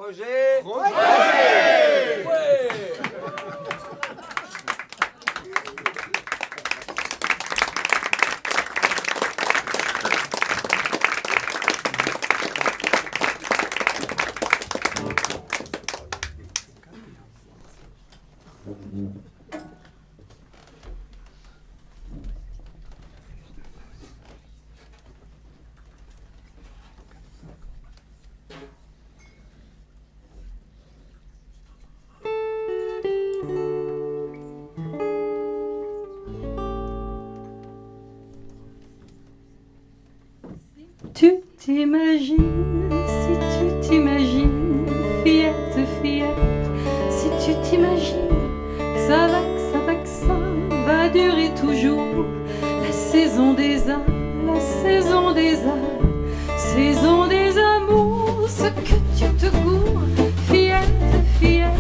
Roger. Roger. Ouais. Tu t'imagines, si tu t'imagines, fillette, fillette, si tu t'imagines que ça va, que ça va, que ça va durer toujours. La saison des âmes, la saison des âmes, saison des amours, ce que tu te gourres, fillette, fillette,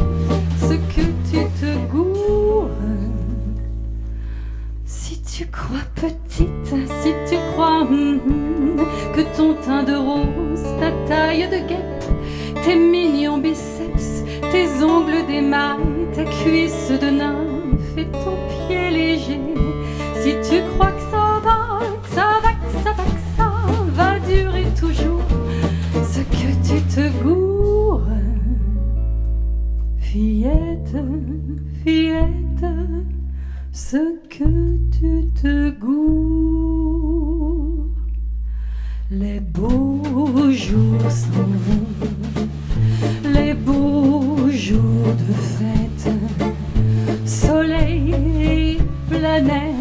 ce que tu te gourres. Si tu crois petite, si tu crois que ton teint de rose, ta taille de guêpe, tes mignons biceps, tes ongles d'émail, ta cuisse de nymphe et ton pied léger, si tu crois que ça va, que ça va, que ça va, que ça va durer toujours, ce que tu te gourres, fillette, fillette, ce que tu te gourres. Les beaux jours s'en vont, les beaux jours de fête, soleil et planète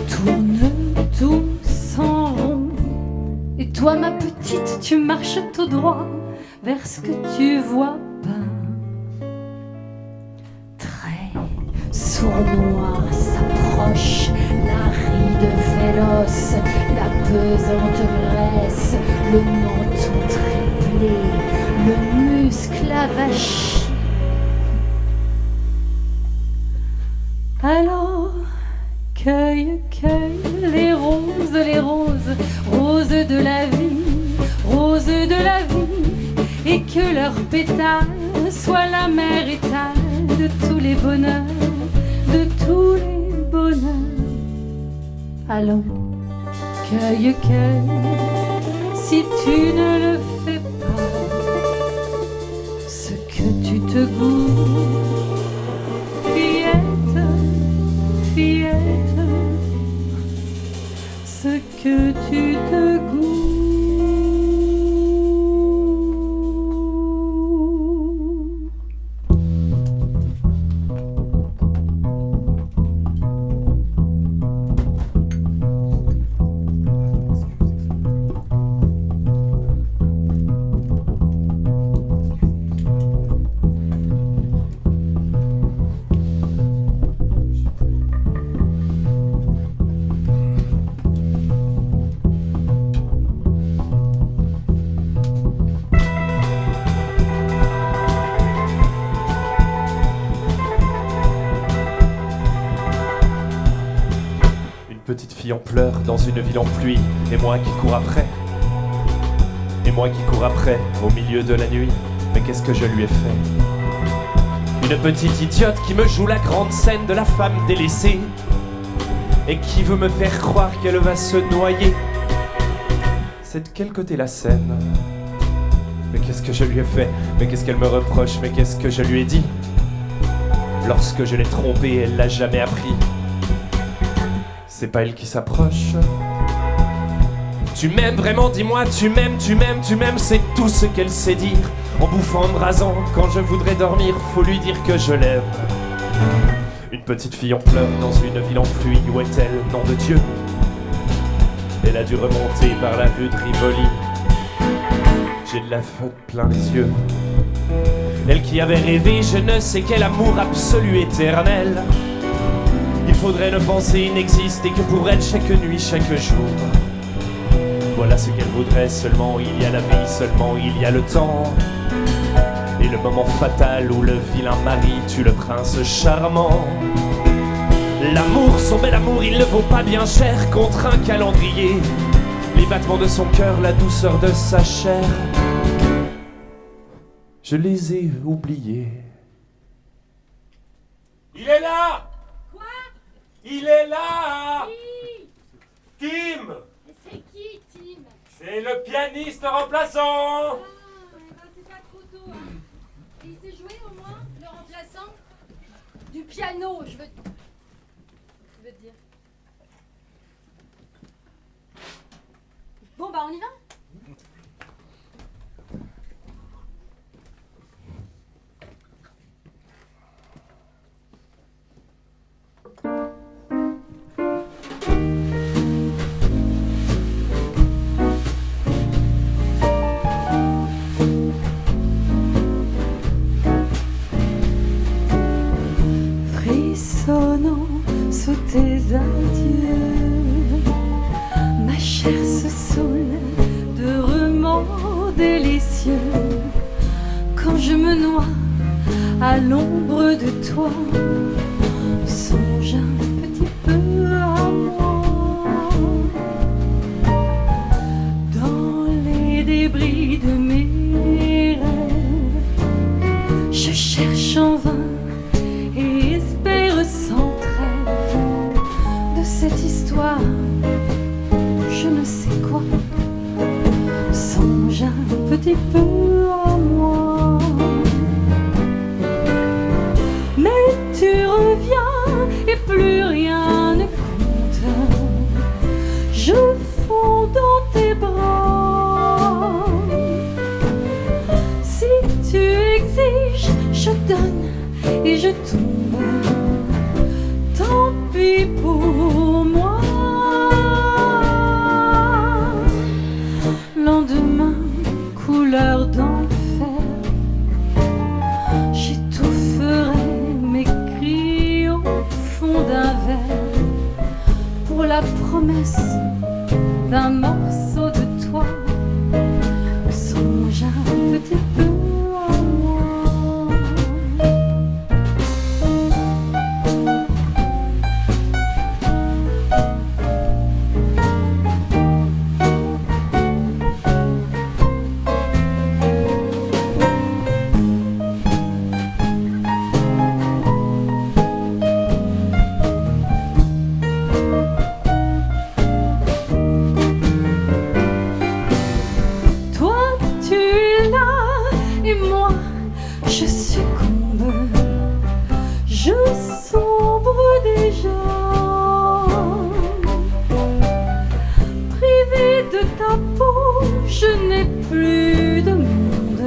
tournent tous en rond. Et toi, ma petite, tu marches tout droit vers ce que tu vois pas. Très sournois s'approche, la ride féroce, la pesante graisse, le menton triplé, le muscle avachi. Alors, cueille, cueille les roses, roses de la vie, roses de la vie, et que leurs pétales soient la mer étale de tous les bonheurs, de tous les bonheurs. Allons, cueille, cueille, si tu ne le fais pas, ce que tu te gourres, fillette, fillette, ce que tu te gourres. Petite fille en pleurs dans une ville en pluie, et moi qui cours après. Et moi qui cours après, au milieu de la nuit, mais qu'est-ce que je lui ai fait? Une petite idiote qui me joue la grande scène de la femme délaissée, et qui veut me faire croire qu'elle va se noyer. C'est de quel côté la scène? Mais qu'est-ce que je lui ai fait? Mais qu'est-ce qu'elle me reproche? Mais qu'est-ce que je lui ai dit? Lorsque je l'ai trompée, elle l'a jamais appris. C'est pas elle qui s'approche. Tu m'aimes vraiment, dis-moi, tu m'aimes, tu m'aimes, tu m'aimes, c'est tout ce qu'elle sait dire. En bouffant, en me rasant, quand je voudrais dormir, faut lui dire que je l'aime. Une petite fille en pleurs dans une ville en pluie, où est-elle, nom de Dieu? Elle a dû remonter par la rue de Rivoli. J'ai de la faute plein les yeux. Elle qui avait rêvé je ne sais quel amour absolu éternel. Il faudrait ne penser, n'exister que pour elle chaque nuit, chaque jour. Voilà ce qu'elle voudrait, seulement il y a la vie, seulement il y a le temps. Et le moment fatal où le vilain mari tue le prince charmant. L'amour, son bel amour, il ne vaut pas bien cher contre un calendrier. Les battements de son cœur, la douceur de sa chair. je les ai oubliés. Il est là! Quoi? Il est là! Qui? Tim! Mais c'est qui, Tim? C'est le pianiste remplaçant! Ah, eh ben c'est pas trop tôt, hein. Et il sait jouer au moins, le remplaçant? Du piano, je veux dire. Bon, bah on y va? Frissonnant sous tes adieux, ma chair se saoule de remords délicieux. Quand je me noie à l'ombre de toi, songe un petit peu à moi. Dans les débris de mes rêves, je cherche en vain et espère sans trêve de cette histoire, je ne sais quoi. Songe un petit peu à moi. Mais tu reviens et plus rien ne compte. Je fonds dans tes bras. Si tu exiges, je donne et je tombe. Tant pis pour moi. Lendemain, couleur d'enfer, j'étoufferai mes cris au fond d'un verre pour la promesse d'un morceau de toi. Songe un petit peu à moi. Toi, tu es là et moi, je succombe. Je sombre déjà. Privée de ta peau, je n'ai plus de monde.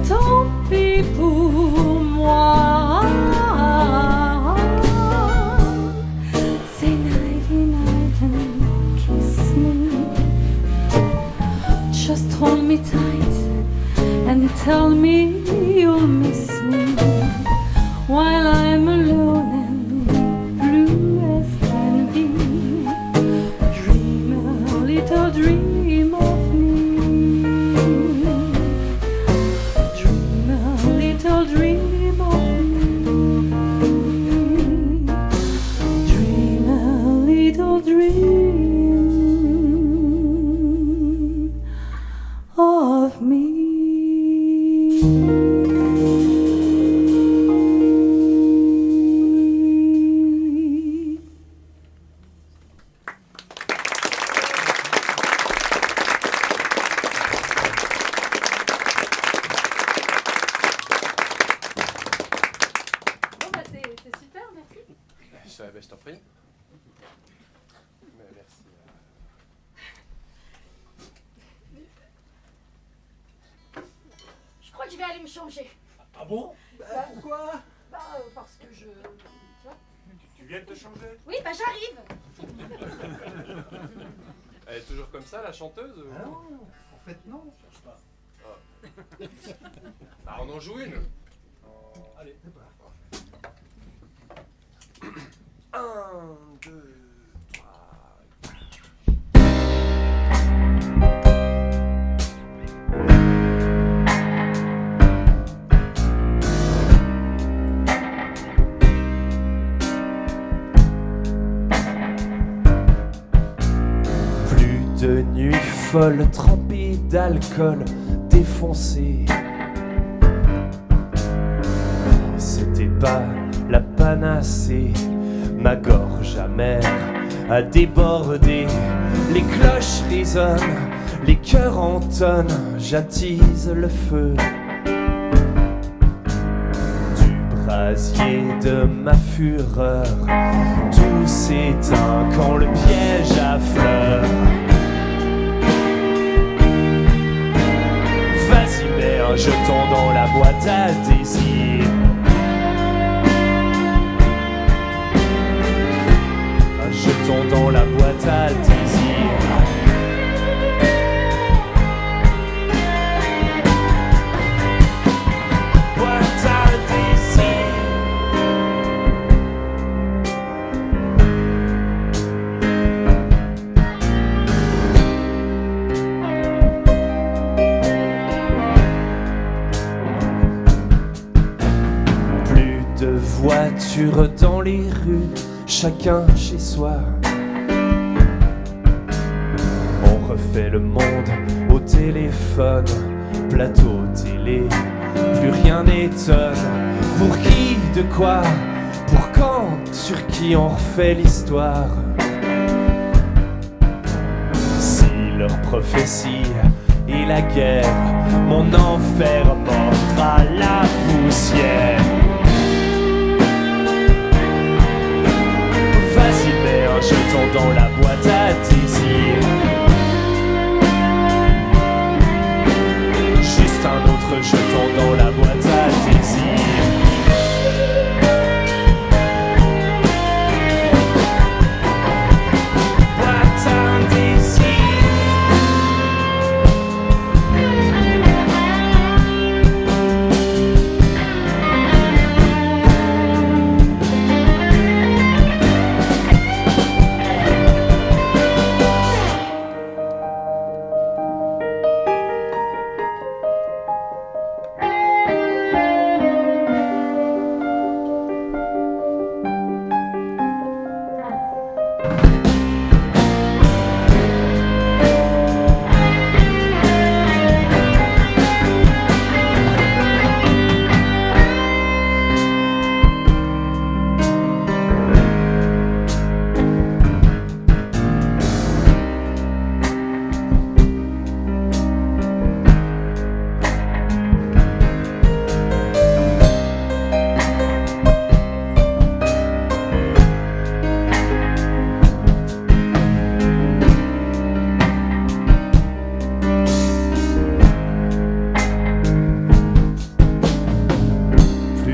Tant pis pour moi. Say nighty night and kiss me. Just hold me tight and tell me you'll miss me while I'm alone and blue as can be. Dream a little dream of me. Dream a little dream of me. Dream a little dream of me. Bon, bah c'est super, merci. Je t'en prie. Mais merci. Je crois que je vais aller me changer. Ah bon? Pourquoi? Parce que je... Tu vois? Tu viens de te changer? Oui, bah j'arrive. Elle est toujours comme ça, la chanteuse ou... Ah non, en fait non. Cherche pas. Bah, on en joue une. Allez. Un, deux, trois. Plus de nuits folles trempées d'alcool, défoncé. C'était pas la panacée, ma gorge amère a débordé. Les cloches résonnent, les cœurs entonnent, j'attise le feu du brasier de ma fureur. Tout s'éteint quand le piège affleure. Vas-y mets un jeton dans la boîte à désir. Un jeton dans la boîte à désir. Boîte à désir. Plus de voitures dans les rues, chacun chez soi. On refait le monde au téléphone, plateau télé, plus rien n'étonne. Pour qui, de quoi, pour quand, sur qui on refait l'histoire? Si leur prophétie est la guerre, mon enfer mordra la poussière. Vas-y mets un jeton dans la boîte à désir. Juste un autre jeton dans la boîte à désir. Boîte à désir.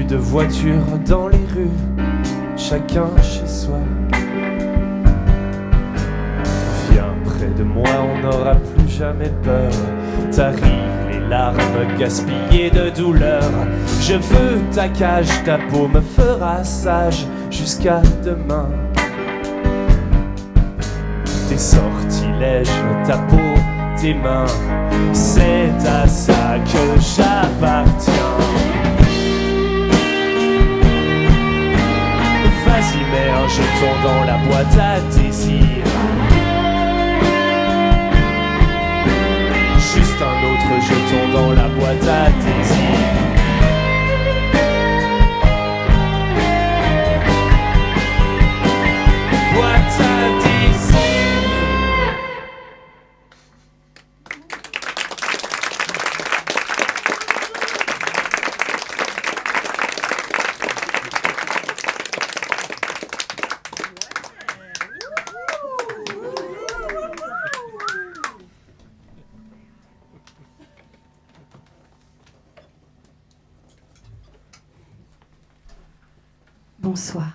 De voitures dans les rues, chacun chez soi. Viens près de moi, on n'aura plus jamais peur. Taris les larmes gaspillées de douleur. Je veux ta cage, ta peau me fera sage jusqu'à demain. Tes sortilèges, ta peau, tes mains, c'est à ça que j'appartiens. Vas-y mets un jeton dans la boîte à désir. Juste un autre jeton dans la boîte à désir. Boîte à désir. Bonsoir.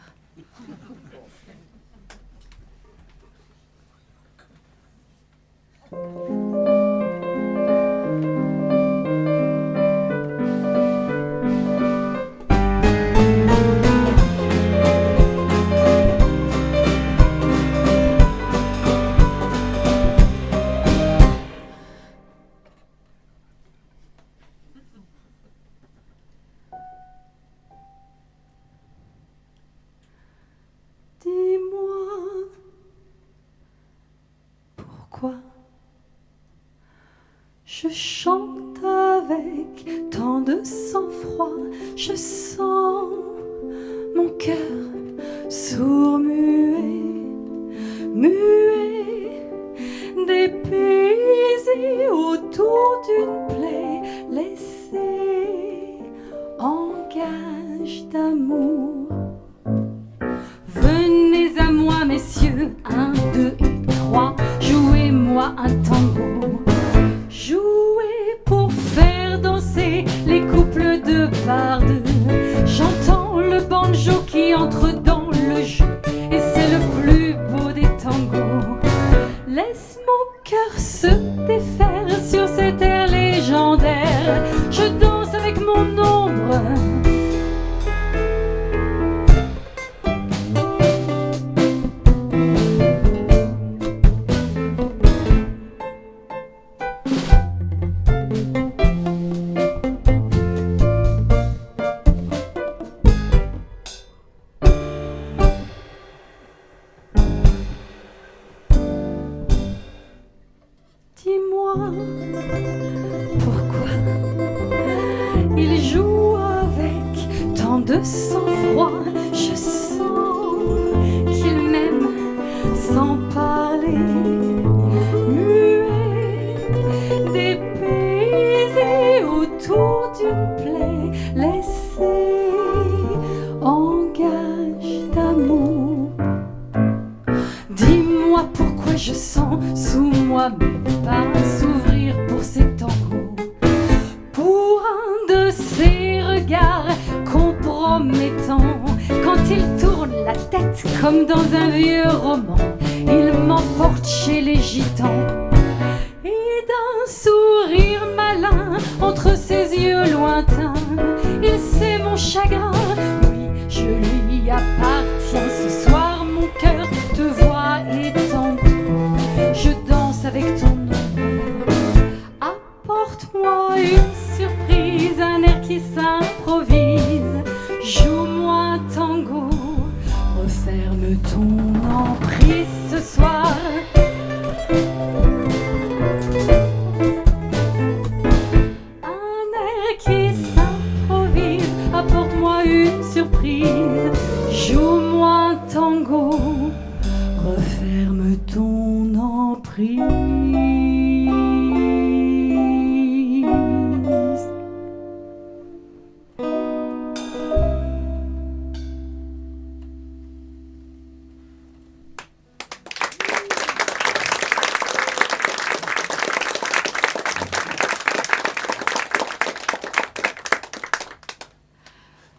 Dis-moi pourquoi je chante avec tant de sang-froid, je sens mon cœur sourd, muet, dépaysé autour d'une plaie laissée en gage d'amour. Venez à moi, messieurs, 1, 2 et 3, jouez-moi un tango. Jouez pour faire danser les couples de par deux. J'entends le banjo qui entre dans le jeu, et c'est le plus beau des tangos. Laisse mon cœur se défaire sur cet air légendaire. Je danse avec mon ombre. Dis-moi pourquoi il joue avec tant de sang-froid. Je sens qu'il m'aime sans parler, muet, dépaysé autour d'une plaie laissée en gage d'amour. Dis-moi pourquoi je sens sous moi mes pas s'ouvrir pour ces tangos, pour un de ces regards compromettants. Quand il tourne la tête comme dans un vieux roman, il m'emporte chez les gitans. Et d'un sourire malin entre ses yeux lointains, il sait mon chagrin, oui, je lui appartiens. Ce soir mon cœur te voit étendu, je danse avec ton ombre. Apporte-moi une surprise, un air qui s'improvise. Joue-moi un tango, referme ton emprise ce soir. Un air qui s'improvise, apporte-moi une surprise. Joue-moi un tango, referme ton emprise.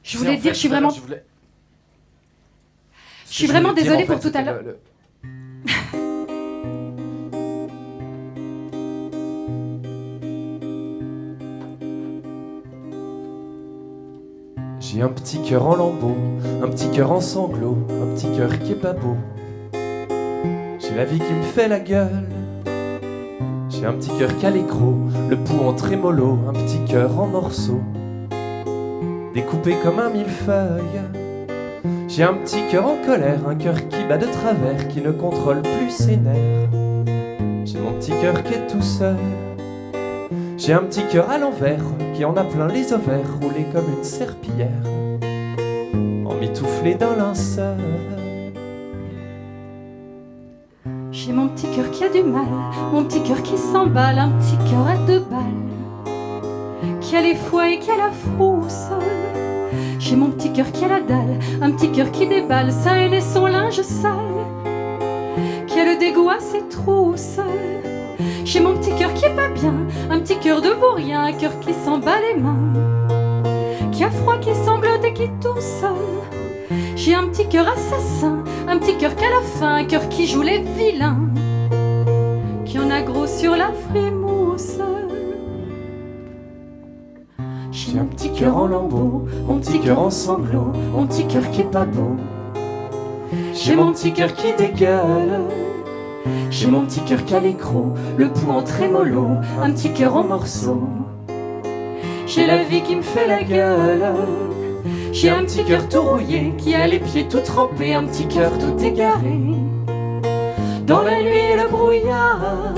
Je voulais dire, je suis vraiment... Je suis vraiment désolée pour tout à l'heure. J'ai un petit cœur en lambeaux, un petit cœur en sanglots, un petit cœur qui est pas beau. J'ai la vie qui me fait la gueule. J'ai un petit cœur qui a l'écrou, le pouls en trémolo, un petit cœur en morceaux, découpé comme un millefeuille. J'ai un petit cœur en colère, un cœur qui bat de travers, qui ne contrôle plus ses nerfs. J'ai mon petit cœur qui est tout seul. J'ai un petit cœur à l'envers, qui en a plein les ovaires, roulé comme une serpillière, emmitouflé d'un linceul. J'ai mon petit cœur qui a du mal, mon petit cœur qui s'emballe, un petit cœur à 2 balles, qui a les foies et qui a la frousse. J'ai mon petit cœur qui a la dalle, un petit cœur qui déballe, sa haine et son linge sale, qui a le dégoût à ses trousses. J'ai mon petit cœur qui est pas bien, un petit cœur de vaurien, un cœur qui s'en bat les mains, qui a froid, qui sanglote et qui tousse. J'ai un petit cœur assassin, un petit cœur qu'à la fin, un cœur qui joue les vilains, qui en a gros sur la frimousse. J'ai un petit cœur en lambeaux, mon petit cœur en sanglots, mon petit cœur qui est pas beau. J'ai mon petit cœur qui dégueule. J'ai mon petit cœur qui a l'écrou, le pouls en trémolo, un petit cœur en morceaux. J'ai la vie qui me fait la gueule. J'ai un petit cœur tout rouillé, qui a les pieds tout trempés, un petit cœur tout égaré dans la nuit et le brouillard.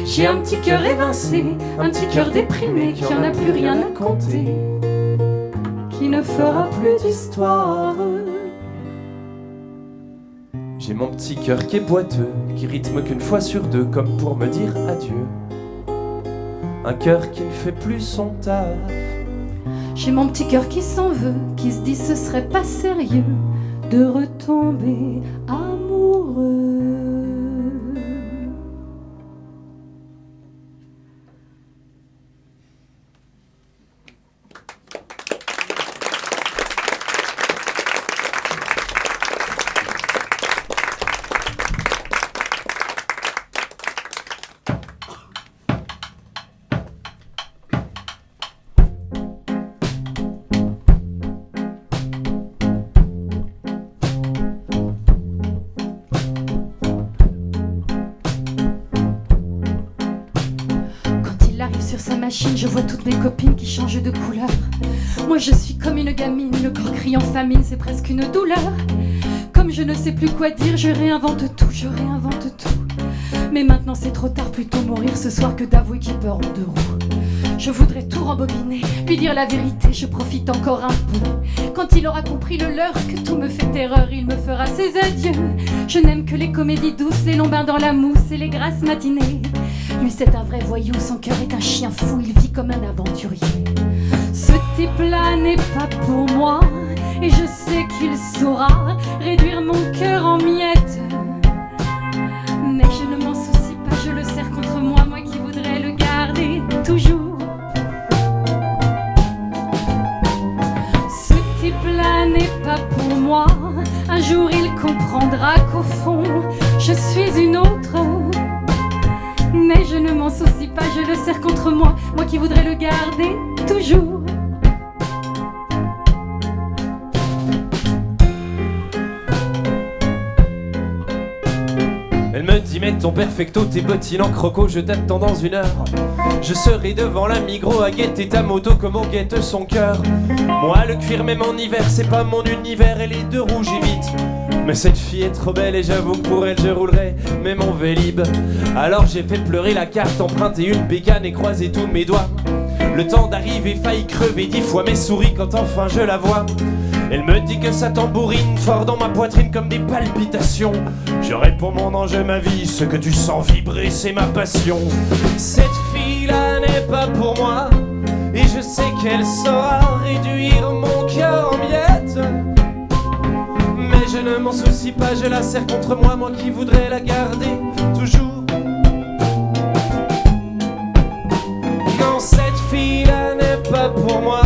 J'ai un petit cœur évincé, un petit cœur déprimé, qui en a plus rien à compter, qui ne fera plus d'histoire. J'ai mon petit cœur qui est boiteux, qui rythme qu'une fois sur deux, comme pour me dire adieu. Un cœur qui ne fait plus son taf. J'ai mon petit cœur qui s'en veut, qui se dit ce serait pas sérieux de retomber amoureux. Sur sa machine, je vois toutes mes copines qui changent de couleur. Moi je suis comme une gamine, le corps crie en famine, c'est presque une douleur. Comme je ne sais plus quoi dire, je réinvente tout, je réinvente tout. Mais maintenant c'est trop tard, plutôt mourir ce soir que d'avouer qu'il peur en deux roues. Je voudrais tout rembobiner, lui dire la vérité, je profite encore un peu. Quand il aura compris le leur, que tout me fait erreur, il me fera ses adieux. Je n'aime que les comédies douces, les longs bains dans la mousse et les grasses matinées. Lui c'est un vrai voyou, son cœur est un chien fou, il vit comme un aventurier. Ce type-là n'est pas pour moi, et je sais qu'il saura réduire mon cœur en miettes. Mais je ne m'en soucie pas, je le serre contre moi, moi qui voudrais le garder toujours. Ce type-là n'est pas pour moi, un jour il comprendra qu'au fond, je suis une autre. Mais je ne m'en soucie pas, je le serre contre moi, moi qui voudrais le garder toujours. Elle me dit mets ton perfecto, tes bottines en croco, je t'attends dans 1 heure. Je serai devant la Migros à guetter ta moto comme on guette son cœur. Moi le cuir même en hiver, c'est pas mon univers et les deux roues j'évite. Mais cette fille est trop belle et j'avoue que pour elle je roulerai même en Vélib. Alors j'ai fait pleurer la carte, emprunté une bécane et croisé tous mes doigts. Le temps d'arriver, failli crever 10 fois mes souris quand enfin je la vois. Elle me dit que ça tambourine fort dans ma poitrine comme des palpitations. Je réponds mon ange, ma vie, ce que tu sens vibrer c'est ma passion. Cette fille-là n'est pas pour moi, et je sais qu'elle saura réduire mon cœur en miettes. Mais je ne m'en soucie pas, je la serre contre moi, moi qui voudrais la garder toujours. Non, cette fille-là n'est pas pour moi,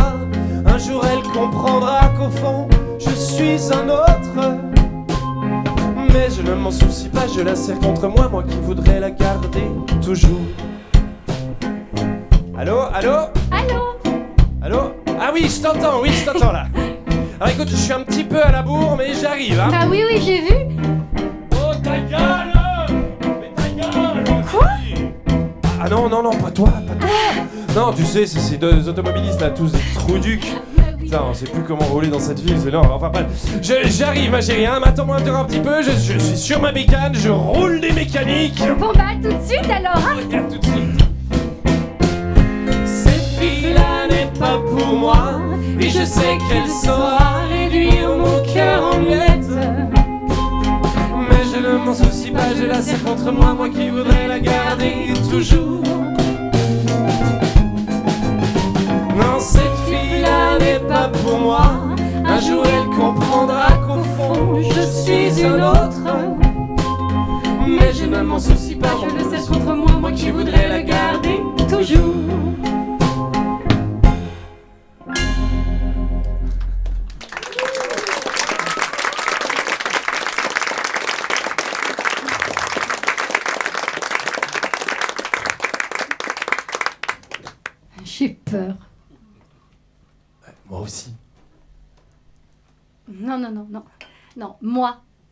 un jour elle comprendra qu'au fond je suis un autre. Mais je ne m'en soucie pas, je la serre contre moi, moi qui voudrais la garder toujours. Allô, allô? Allô? Allô? Ah oui, je t'entends, là. Alors écoute, je suis un petit peu à la bourre, mais j'arrive, hein. Ah oui, oui, j'ai vu. Oh ta gueule! Mais ta gueule! Quoi? Ah non, pas toi. Non, tu sais, c'est ces deux automobilistes là, tous des trouducs. Bah oui. Putain, on sait plus comment rouler dans cette ville, c'est non, enfin bref. J'arrive ma chérie, hein, attends-moi un petit peu, je suis sur ma bécane, je roule des mécaniques. Bon bah tout de suite alors, hein. Regarde tout de suite. Cette fille-là n'est pas pour moi, et je sais qu'elle saura réduire mon cœur en miettes. Mais je ne m'en soucie pas, je la serre contre moi, moi qui voudrais la garder toujours. Non, cette fille-là n'est pas pour moi, un jour elle comprendra qu'au fond je suis un autre. Mais je ne m'en soucie pas, Je le serre contre moi, moi qui voudrais la garder toujours. J'ai peur. Moi aussi. Non,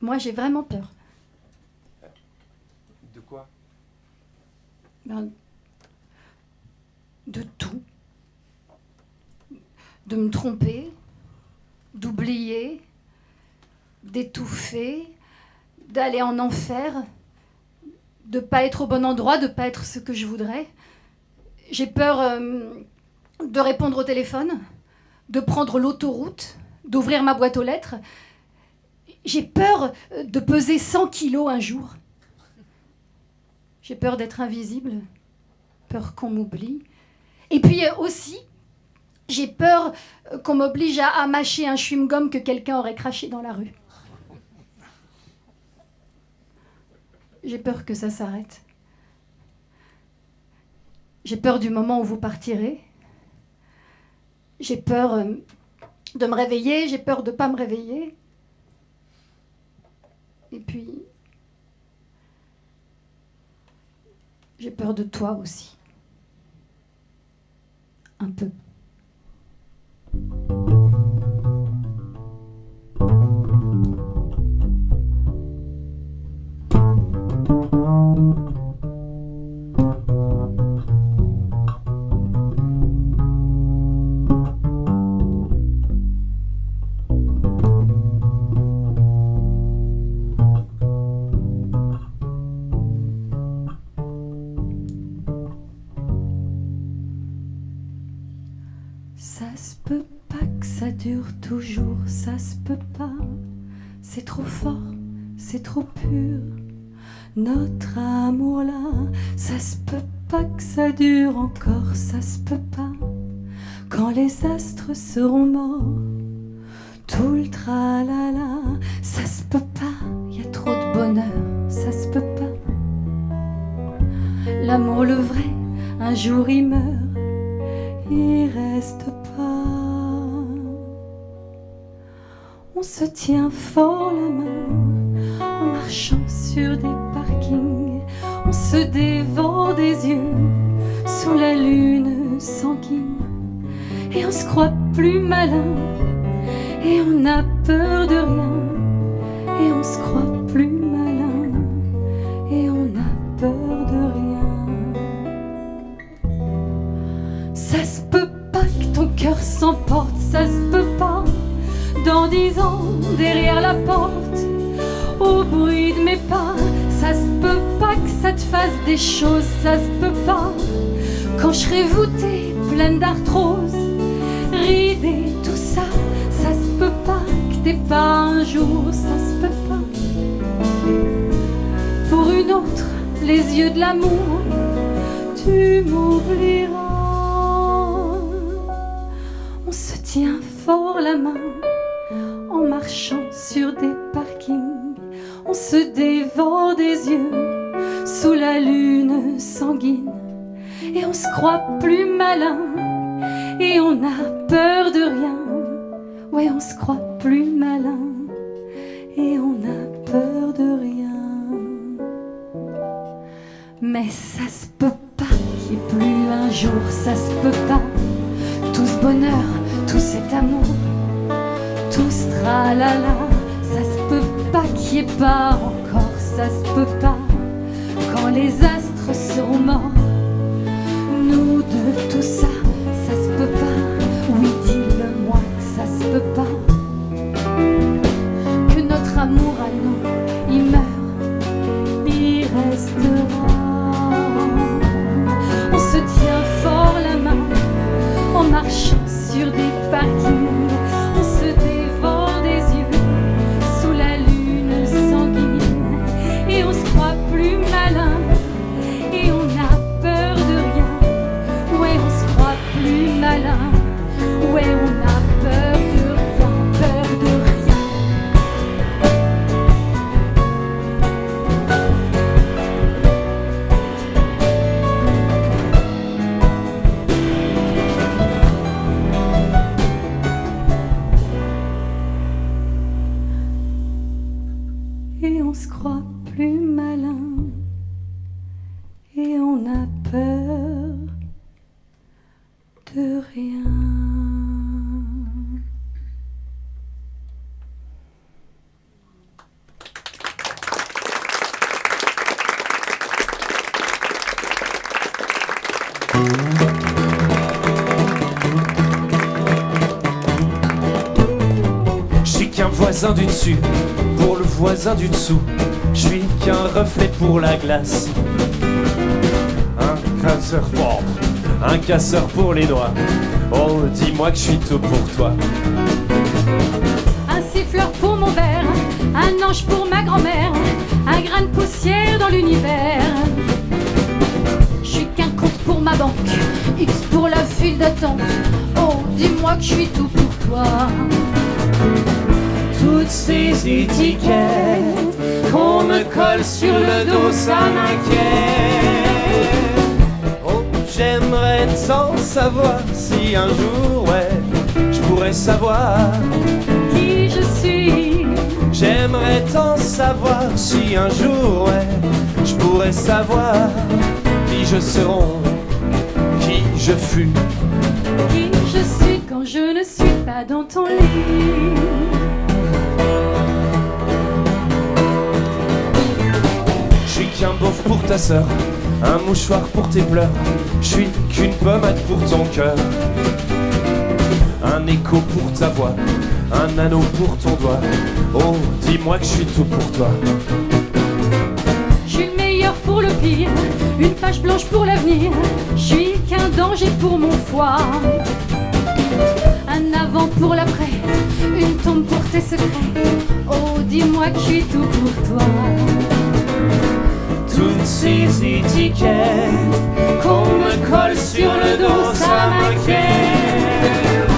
moi j'ai vraiment peur. De quoi? Ben, de tout. De me tromper, d'oublier, d'étouffer, d'aller en enfer, de ne pas être au bon endroit, de ne pas être ce que je voudrais. J'ai peur de répondre au téléphone, de prendre l'autoroute, d'ouvrir ma boîte aux lettres. J'ai peur de peser 100 kilos un jour. J'ai peur d'être invisible, peur qu'on m'oublie. Et puis aussi, j'ai peur qu'on m'oblige à mâcher un chewing-gum que quelqu'un aurait craché dans la rue. J'ai peur que ça s'arrête. J'ai peur du moment où vous partirez. J'ai peur de me réveiller, j'ai peur de ne pas me réveiller. Et puis, j'ai peur de toi aussi. Un peu. Ça se peut pas que ça dure toujours, ça se peut pas. C'est trop fort, c'est trop pur. Notre amour là, ça se peut pas que ça dure encore, ça se peut pas. Quand les astres seront morts, tout le tralala, ça se peut pas. Y a trop de bonheur, ça se peut pas. L'amour le vrai, un jour il meurt. Il reste pas. On se tient fort la main en marchant sur des parkings. On se dévore des yeux sous la lune sanguine. Et on se croit plus malin et on a peur de rien. Et on se croit plus malin et on a peur de rien. Ça se peut pas que ton cœur s'emporte, ça se peut pas. Dans 10 ans, derrière la porte, au bruit de mes pas, ça se peut pas que ça te fasse des choses, ça se peut pas. Quand je serai voûtée, pleine d'arthrose, ridée, tout ça, ça se peut pas que t'aies pas un jour, ça se peut pas. Pour une autre, les yeux de l'amour, tu m'oublieras. On se tient fort la main en marchant sur des parkings. On se dévore des yeux sous la lune sanguine. Et on se croit plus malin et on a peur de rien. Ouais, on se croit plus malin et on a peur de rien. Mais ça se peut pas qu'il y ait plus un jour, ça se peut pas. Tout ce bonheur, tout cet amour, tout ce tralala, ça se peut pas qu'il n'y ait pas encore, ça se peut pas. Quand les astres seront morts, nous deux, tout ça, ça se peut pas. Oui, dis-le-moi que ça se peut pas. Que notre amour à nous, il meurt, il restera. On se tient fort la main en marchant sur des parkings. On se dévore des yeux sous la lune sanguine. Et on se croit plus malin et on a peur de rien. Ouais, on se croit plus malin. Ouais, on a peur de rien, peur de rien. Et on se croit plus malin et on a peur de rien. Je suis qu'un voisin du dessus pour le voisin du dessous. Je suis qu'un reflet pour la glace. Un casseur pour les doigts. Oh, dis-moi que je suis tout pour toi. Un siffleur pour mon verre, un ange pour ma grand-mère, un grain de poussière dans l'univers. Je suis qu'un compte pour ma banque, X pour la file d'attente. Oh, dis-moi que je suis tout pour toi. Toutes ces étiquettes qu'on me colle sur le dos, ça m'inquiète. Oh, j'aimerais tant savoir si un jour, ouais, je pourrais savoir Qui je suis, j'aimerais tant savoir si un jour, ouais, je pourrais savoir qui je serai, qui je fus. qui je suis quand je ne suis pas dans ton lit. Je suis qu'un beauf pour ta sœur, un mouchoir pour tes pleurs. Je suis qu'une pommade pour ton cœur, un écho pour ta voix, un anneau pour ton doigt. Oh, dis-moi que je suis tout pour toi. Je suis le meilleur pour le pire, une page blanche pour l'avenir. Je suis qu'un danger pour mon foie, un avant pour l'après, une tombe pour tes secrets. Oh, dis-moi que je suis tout pour toi. Toutes ces étiquettes qu'on me colle sur le dos, ça m'inquiète.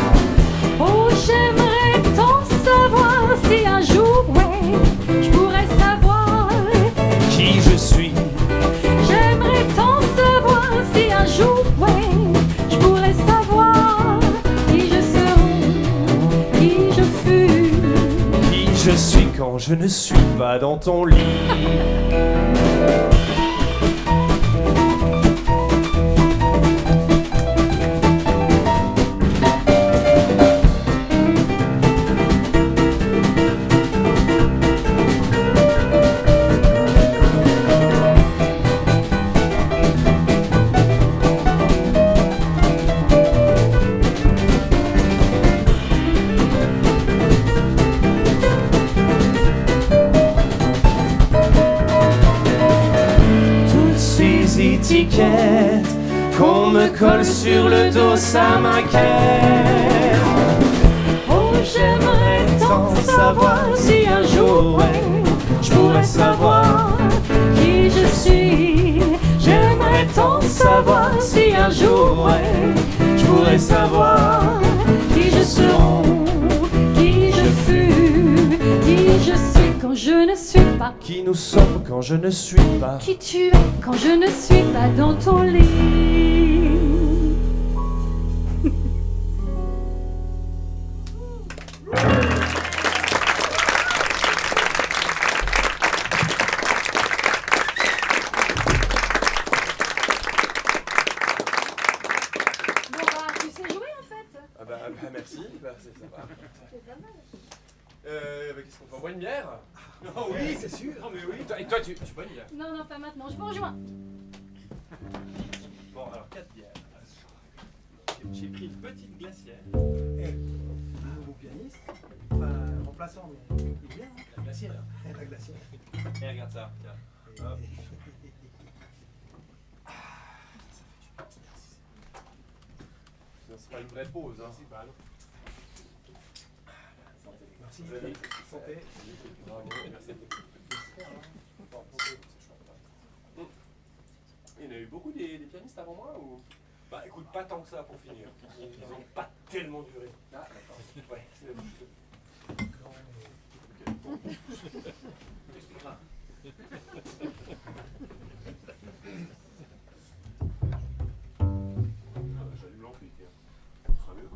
Oh, j'aimerais tant savoir si un jour, ouais, je pourrais savoir Qui je suis, J'aimerais tant savoir si un jour, ouais, je pourrais savoir qui je serai, qui je fus. qui je suis quand je ne suis pas dans ton lit. Étiquettes qu'on me colle sur le dos, ça m'inquiète. Oh, j'aimerais tant savoir si un jour, ouais, je pourrais savoir qui je suis. J'aimerais tant savoir si un jour, ouais, je pourrais savoir qui je serai, qui je fus, qui je suis quand je ne suis pas. Qui nous sommes quand je ne suis pas. Qui tu es quand je ne suis pas dans ton lit. Bon bah, tu sais jouer en fait. Ah bah merci, c'est sympa. Qu'est-ce qu'on fait? On boit une bière? Oh oui, c'est sûr. Non mais oui. Et toi, tu bois une bière? Non, non, pas maintenant, je vous rejoins. Bon, alors 4 bières. J'ai pris une petite glacière. Nouveau pianiste, enfin remplaçant, mais il est bien. La glacière. La glacière. Et regarde ça, tiens. Hop. C'est pas une vraie pause, hein. C'est pas, non. Merci. Vous allez. Santé. Bravo, merci. Il y en a eu beaucoup des pianistes avant moi ou? Bah écoute, pas tant que ça pour finir. Ils ont pas tellement duré. Ah d'accord. Ouais, c'est la bouche. T'expliqueras. J'allume l'ampli, tiens. Ce sera mieux.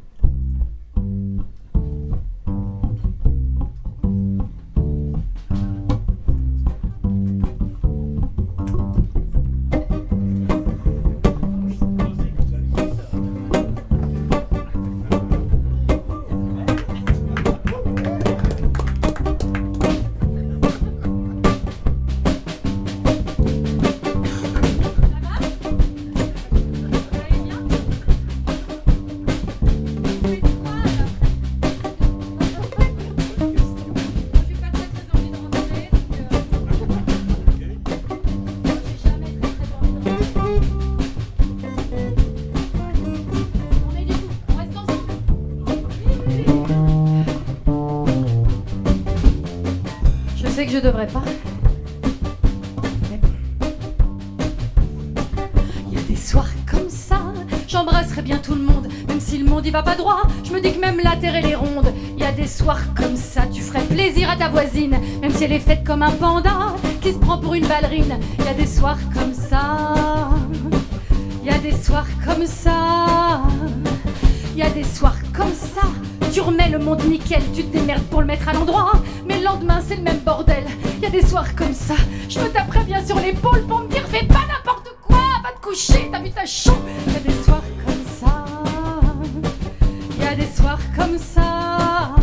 je devrais pas. Mais bon. Il y a des soirs comme ça, j'embrasserai bien tout le monde, même si le monde y va pas droit. Je me dis que même la terre elle est ronde. Il y a des soirs comme ça, tu ferais plaisir à ta voisine, même si elle est faite comme un panda qui se prend pour une ballerine. Il y a des soirs comme ça. Il y a des soirs comme ça. Il y a des soirs comme ça. Tu remets le monde nickel, tu te démerdes pour le mettre à l'endroit, mais le lendemain c'est le même bordel. Il y a des soirs comme ça, je me taperais bien sur l'épaule pour me dire fais pas n'importe quoi, va te coucher, t'as vu ta chaud. Il y a des soirs comme ça. Il y a des soirs comme ça.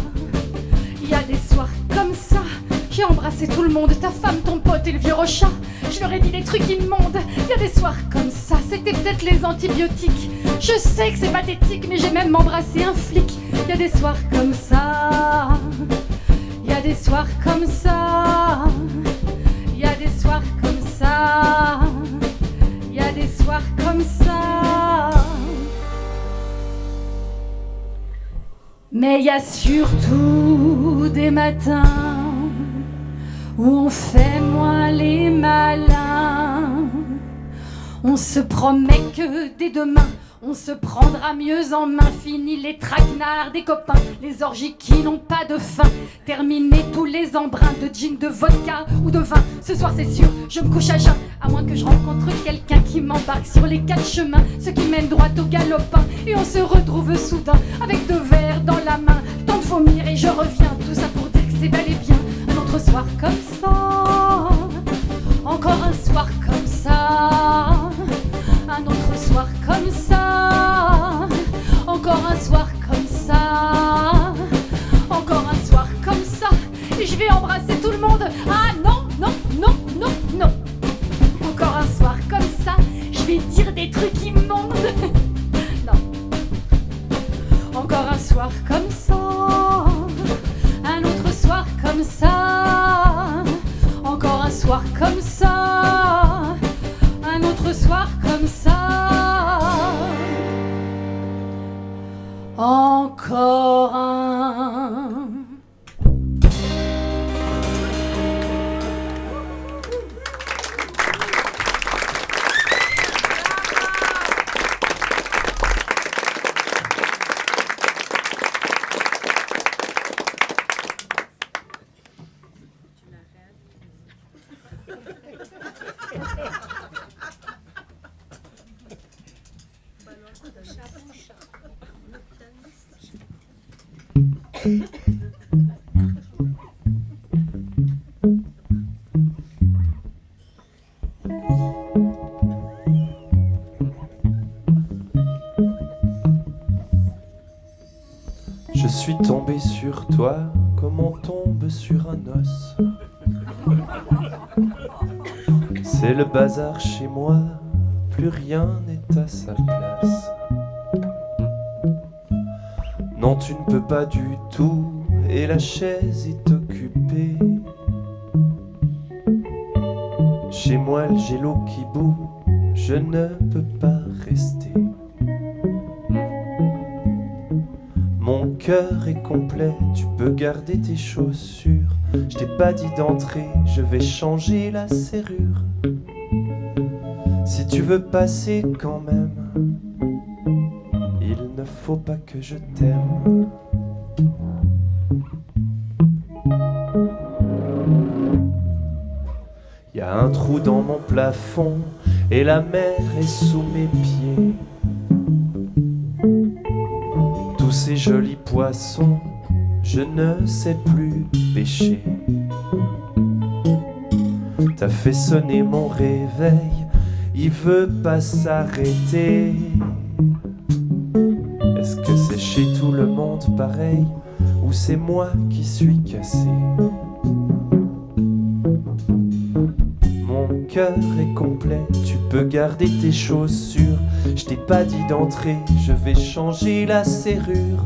Il y a des soirs comme ça. J'ai embrassé tout le monde, ta femme, ton pote et le vieux Rochat. Je leur ai dit des trucs immondes. Il y a des soirs comme ça, c'était peut-être les antibiotiques. Je sais que c'est pathétique, mais j'ai même embrassé un flic. Il y a des soirs comme ça. Il y a des soirs comme ça. Il y a des soirs comme ça. Il y a des soirs comme ça. Mais il y a surtout des matins où on fait moins les malins. On se promet que dès demain on se prendra mieux en main. Fini les traquenards des copains, les orgies qui n'ont pas de fin. Terminer tous les embruns de gin, de vodka ou de vin. Ce soir c'est sûr, je me couche à jeun, à moins que je rencontre quelqu'un qui m'embarque sur les 4 chemins, ceux qui mènent droit au galopin. Et on se retrouve soudain avec 2 verres dans la main. Temps de vomir et je reviens, tout ça pour dire que c'est bel et bien un autre soir comme ça. Encore un soir comme ça. Un autre soir comme ça. Encore un soir comme ça. Encore un soir comme ça. Et je vais embrasser tout le monde. Ah non, non, non, non, non. Encore un soir comme ça. Je vais dire des trucs immondes. Non. Encore un soir comme ça. Un autre soir comme ça. Encore un soir comme ça. Un autre soir comme ça. Encore un. Je suis tombé sur toi comme on tombe sur un os. C'est le bazar chez moi, plus rien n'est à sa place. Non, tu ne peux pas du tout, et la chaise est occupée. Chez moi, le gélo qui bout, je ne peux pas rester. Mon cœur est complet, tu peux garder tes chaussures. Je t'ai pas dit d'entrer, je vais changer la serrure. Si tu veux passer quand même, il ne faut pas que je t'aime. Y a un trou dans mon plafond et la mer est sous mes pieds. Tous ces jolis poissons, je ne sais plus pêcher. T'as fait sonner mon réveil, il veut pas s'arrêter. Est-ce que c'est chez tout le monde pareil, ou c'est moi qui suis cassé? Mon cœur est complet, tu peux garder tes chaussures. Je t'ai pas dit d'entrer, je vais changer la serrure.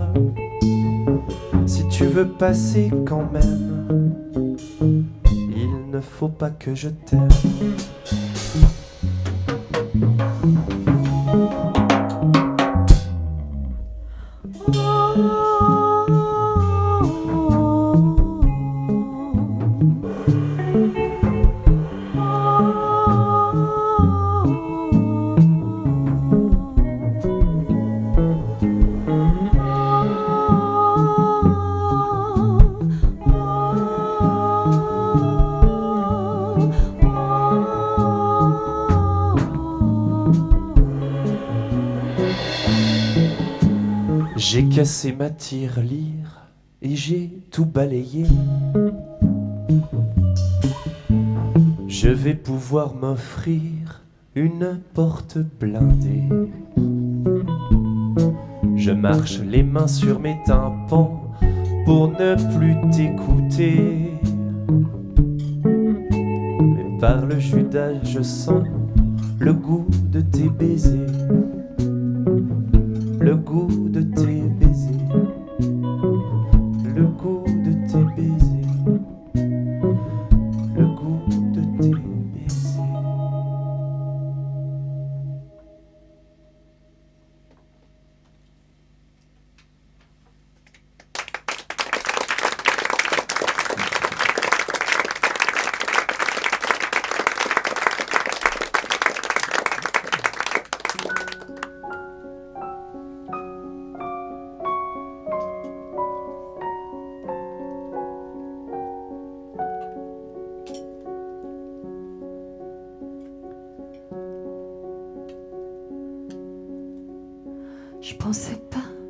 Si tu veux passer quand même, il ne faut pas que je t'aime. J'ai cassé ma tirelire et j'ai tout balayé. Je vais pouvoir m'offrir une porte blindée. Je marche les mains sur mes tympans pour ne plus t'écouter. Mais par le Judas je sens le goût de tes baisers. Le goût de tes baisers. Le goût de tes baisers. Le goût de tes baisers.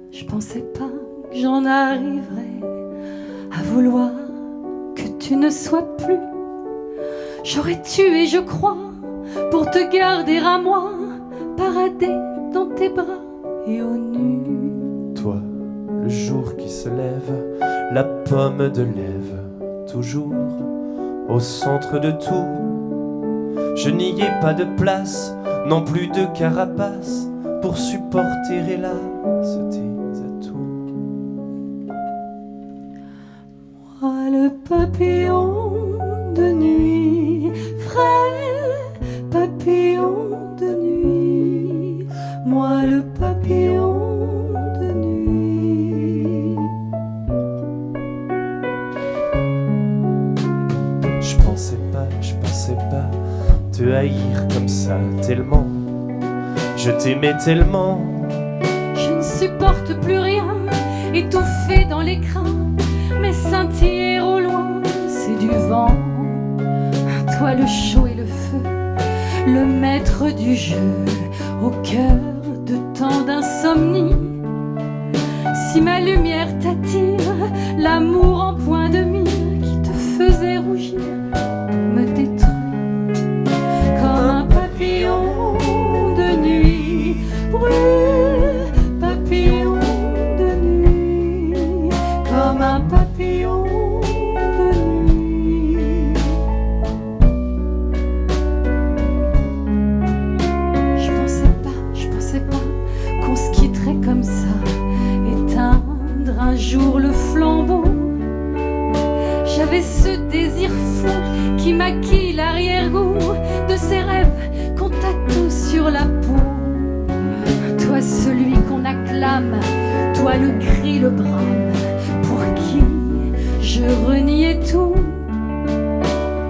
Je pensais pas que j'en arriverais à vouloir que tu ne sois plus. J'aurais tué, je crois, pour te garder à moi, parader dans tes bras et au nu. Toi, le jour qui se lève, la pomme de l'Ève, toujours au centre de tout. Je n'y ai pas de place, non plus de carapace, pour supporter hélas tes atouts. Moi le papillon de nuit, frêle papillon de nuit, moi le papillon de nuit. Je pensais pas te haïr comme ça tellement. Je t'aimais tellement. Je ne supporte plus rien, étouffé dans l'écran, mais scintiller au loin, c'est du vent. Toi le chaud et le feu, le maître du jeu, au cœur de tant d'insomnie. Si ma lumière t'attire, l'amour en point de mire qui te faisait rougir me détruit. Comme un papillon de nuit, brûle, papillon de nuit, comme un papillon de nuit. Je pensais pas qu'on se quitterait comme ça, éteindre un jour le flambeau. J'avais ce désir fou qui maquille l'arrière-goût de ces rêves qu'on tatoue sur la peau. Toi celui qu'on acclame, toi le cri, le brame, pour qui je reniais tout.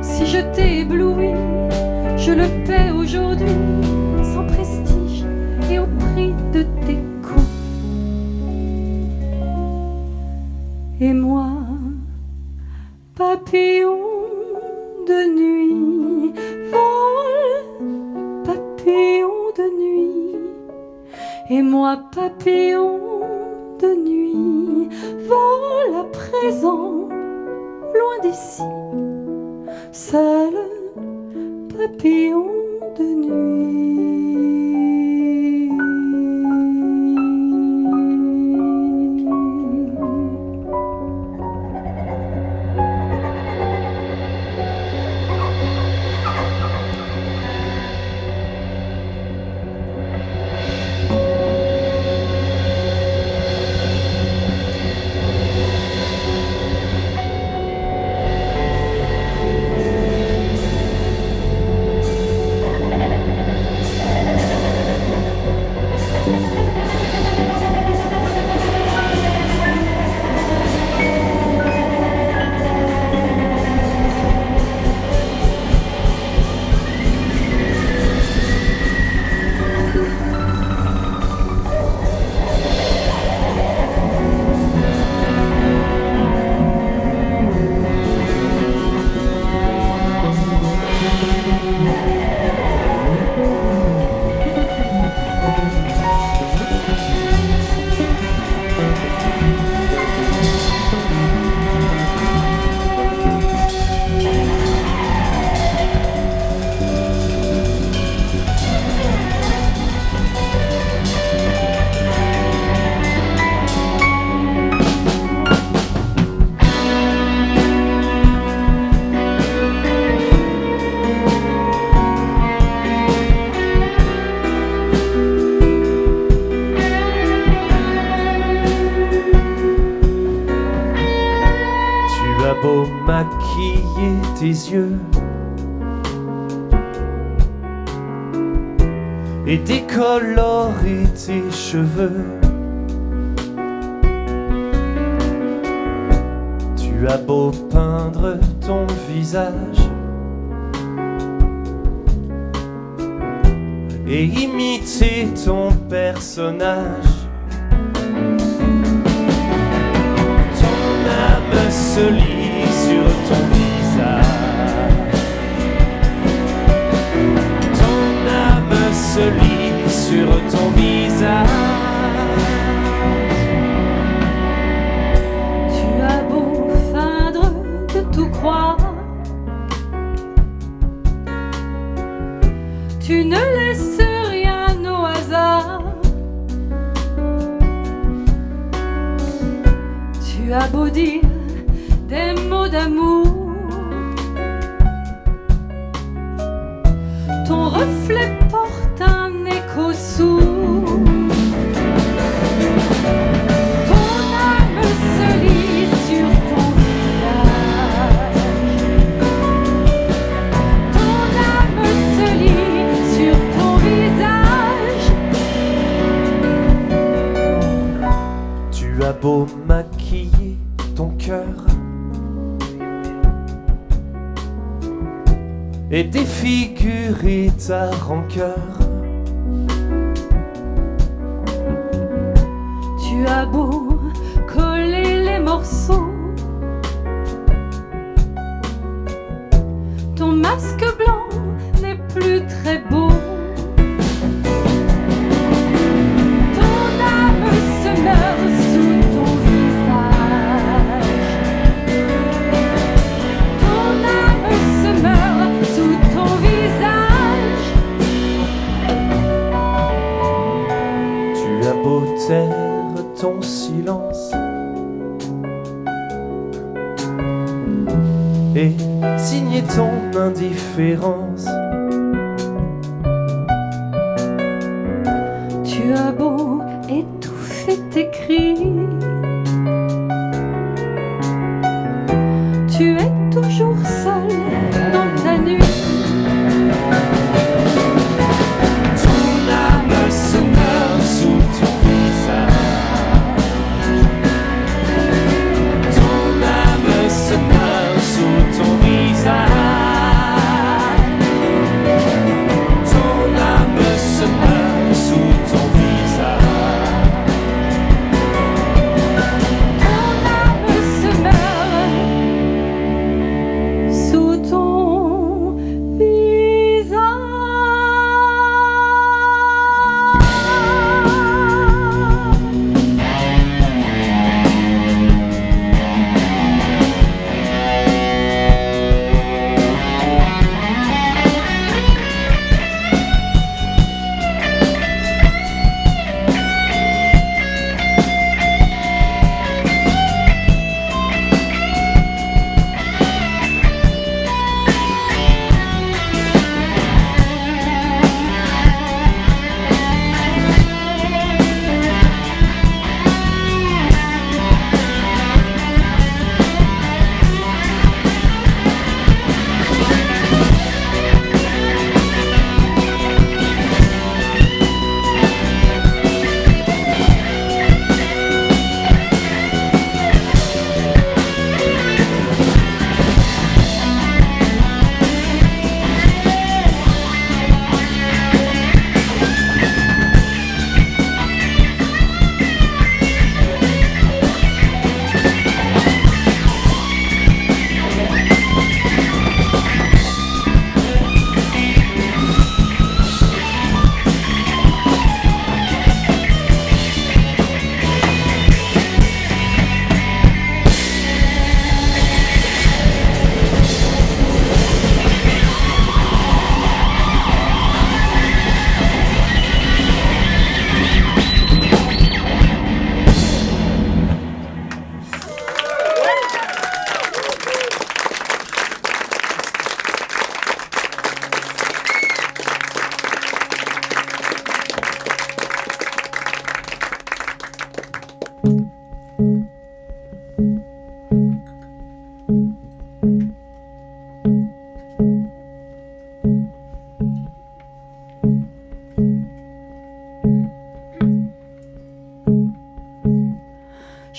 Si je t'ai ébloui, je le paie aujourd'hui, sans prestige et au prix de tes coups. Et moi, papillon de nuit, vol, papillon de nuit. Et moi, papillon de nuit, vole à présent, loin d'ici, seul papillon de nuit. as beau maquiller tes yeux et décolorer tes cheveux, tu as beau peindre ton visage et imiter ton personnage, ton âme se lit sur ton visage, ton âme se lit sur ton visage. Tu as beau feindre de tout croire, tu ne laisses rien au hasard. Tu as beau dire des mots d'amour, ton reflet porte un écho sourd. Ton âme se lit sur ton visage, ton âme se lit sur ton visage. Tu as beau maquiller ton cœur et défigurer ta rancœur, Tu as beau coller les morceaux, ton masque blanc n'est plus très beau. Ton âme se meurt sous ton visage, ton âme se meurt sous ton visage. tu as beau taire ton silence et signer ton indifférence, Tu as beau étouffer tes cris, tu es toujours seul dans ta nuit. ton âme se meurt sous ton visage, ton âme se meurt sous ton visage.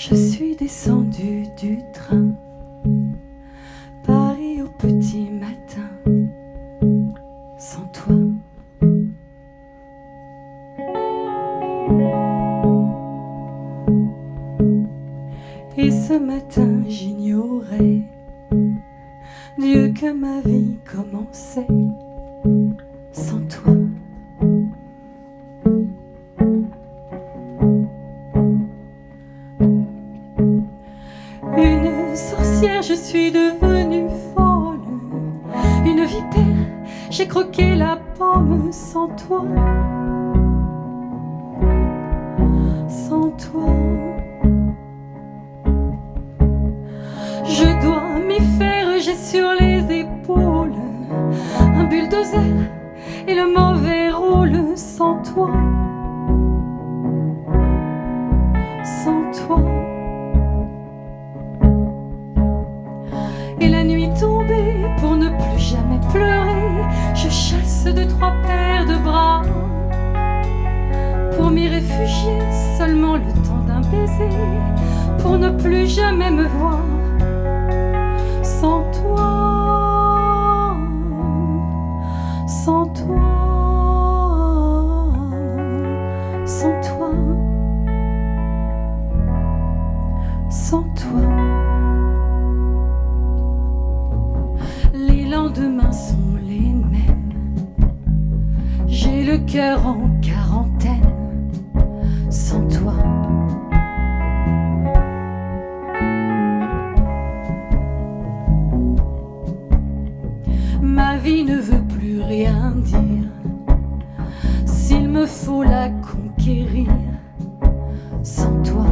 Je suis descendue du train, Paris au petit matin, sans toi. Et ce matin j'ignorais, Dieu, que ma vie commençait sans toi. Une sorcière, je suis devenue folle. Une vipère, j'ai croqué la pomme sans toi. Sans toi. Je dois m'y faire, j'ai sur les épaules un bulldozer et le mauvais rôle sans toi. Sans toi. Et la nuit tombée, pour ne plus jamais pleurer, je chasse 2-3 paires de bras pour m'y réfugier, seulement le temps d'un baiser, pour ne plus jamais me voir sans toi, sans toi, sans toi, sans toi. Les lendemains sont les mêmes, j'ai le cœur en quarantaine, sans toi. Ma vie ne veut plus rien dire, s'il me faut la conquérir, sans toi.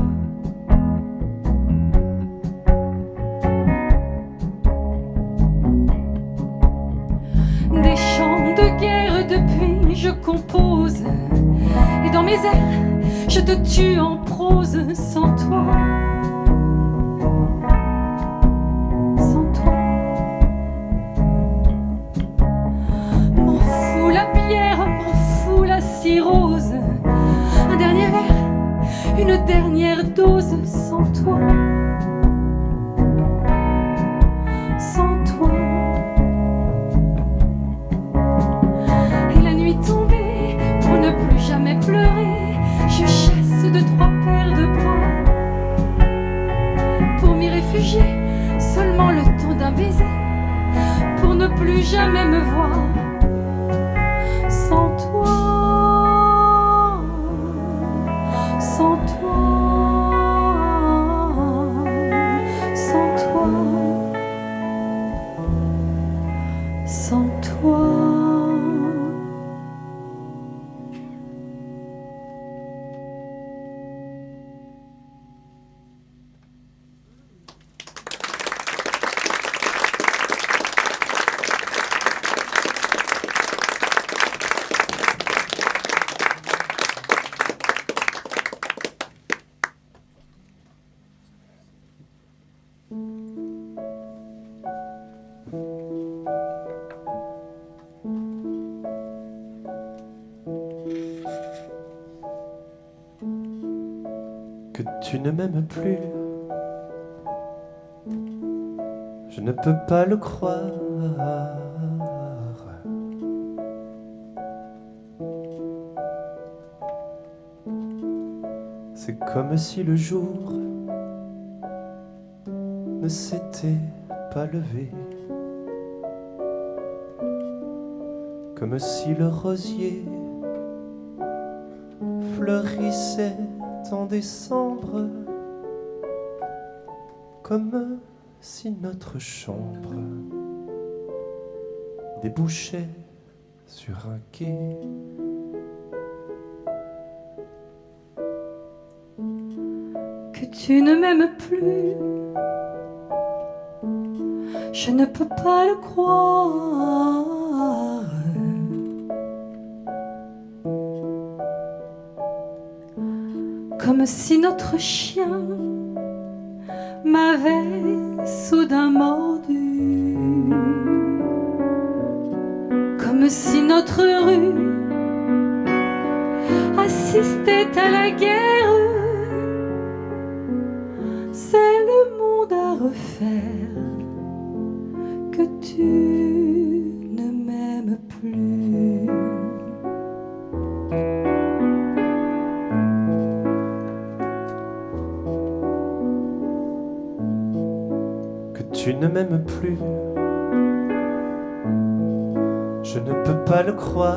Des chants de guerre depuis je compose, et dans mes airs je te tue en prose, sans toi. Sans toi. M'en fous la bière, m'en fous la cirrhose, un dernier verre, une dernière dose, sans toi. Sans toi. Et la nuit tombée, pour ne plus jamais pleurer, je chasse 2-3 paires de bras pour m'y réfugier, seulement le temps d'un baiser, pour ne plus jamais me voir sans toi, sans toi, sans toi, sans toi. Que tu ne m'aimes plus, je ne peux pas le croire. C'est comme si le jour ne s'était pas levé, comme si le rosier fleurissait en décembre, comme si notre chambre débouchait sur un quai. Que tu ne m'aimes plus, je ne peux pas le croire. Comme si notre chien m'avait soudain mordu, comme si notre rue assistait à la guerre refaire que tu ne m'aimes plus. Que tu ne m'aimes plus, je ne peux pas le croire.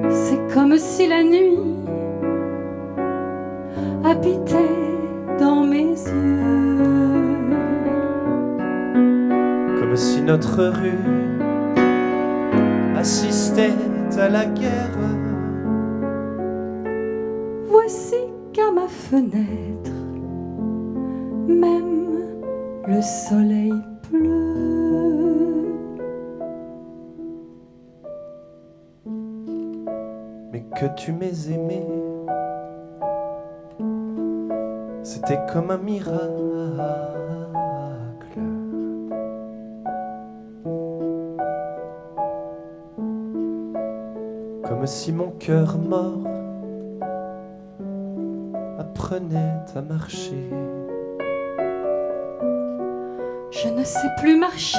C'est comme si la nuit habitait dans mes yeux, Comme si notre rue assistait à la guerre. voici qu'à ma fenêtre même le soleil pleut. Mais que tu m'aies aimé, c'était comme un miracle. Comme si mon cœur mort apprenait à marcher. Je ne sais plus marcher,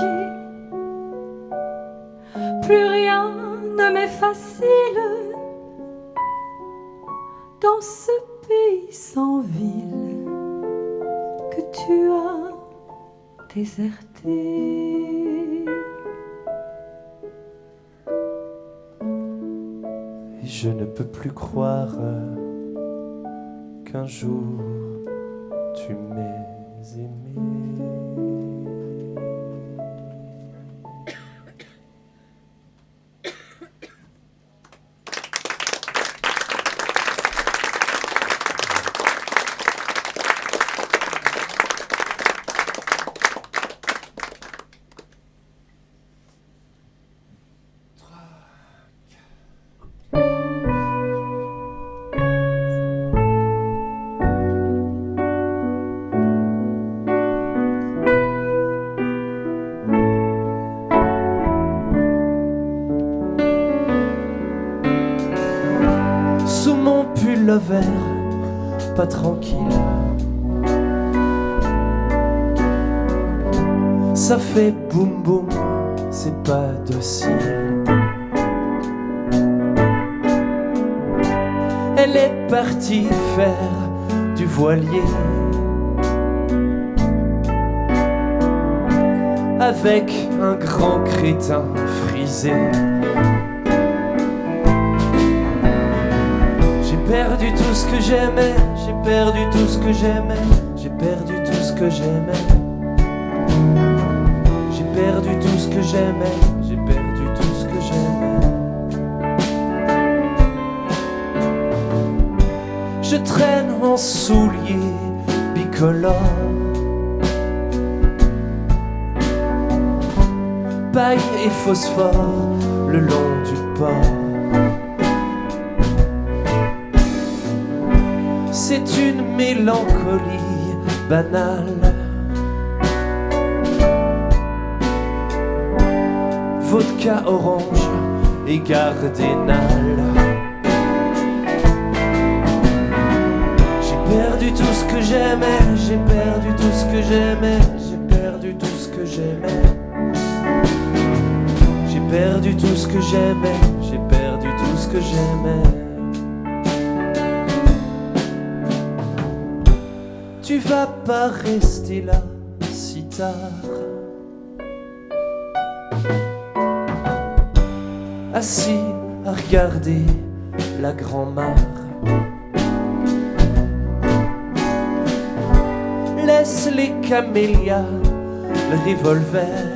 plus rien ne m'est facile dans ce pays sans ville que tu as déserté. Et je ne peux plus croire qu'un jour tu m'aies aimé. Sous mon pull vert, pas tranquille, ça fait boum boum, c'est pas docile. Elle est partie faire du voilier avec un grand crétin frisé. J'ai perdu tout ce que j'aimais, j'ai perdu tout ce que j'aimais, j'ai perdu tout ce que j'aimais. J'ai perdu tout ce que j'aimais, j'ai perdu tout ce que j'aimais. Je traîne en souliers bicolores, paille et phosphore le long du port. C'est une mélancolie banale, vodka orange et gardénal. J'ai perdu tout ce que j'aimais, j'ai perdu tout ce que j'aimais, j'ai perdu tout ce que j'aimais. J'ai perdu tout ce que j'aimais, j'ai perdu tout ce que j'aimais. Tu vas pas rester là si tard, assis à regarder la grand-mare. Laisse les camélias, le revolver.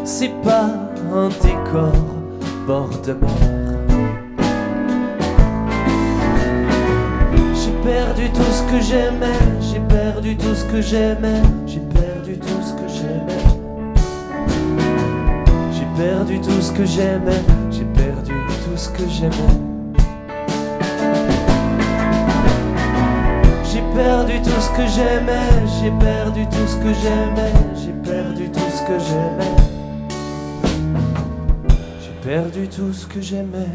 C'est pas un décor bord de mer. J'ai perdu tout ce que j'aimais, j'ai perdu tout ce que j'aimais, j'ai perdu tout ce que j'aimais. J'ai perdu tout ce que j'aimais, j'ai perdu tout ce que j'aimais. J'ai perdu tout ce que j'aimais, j'ai perdu tout ce que j'aimais, j'ai perdu tout ce que j'aimais. J'ai perdu tout ce que j'aimais.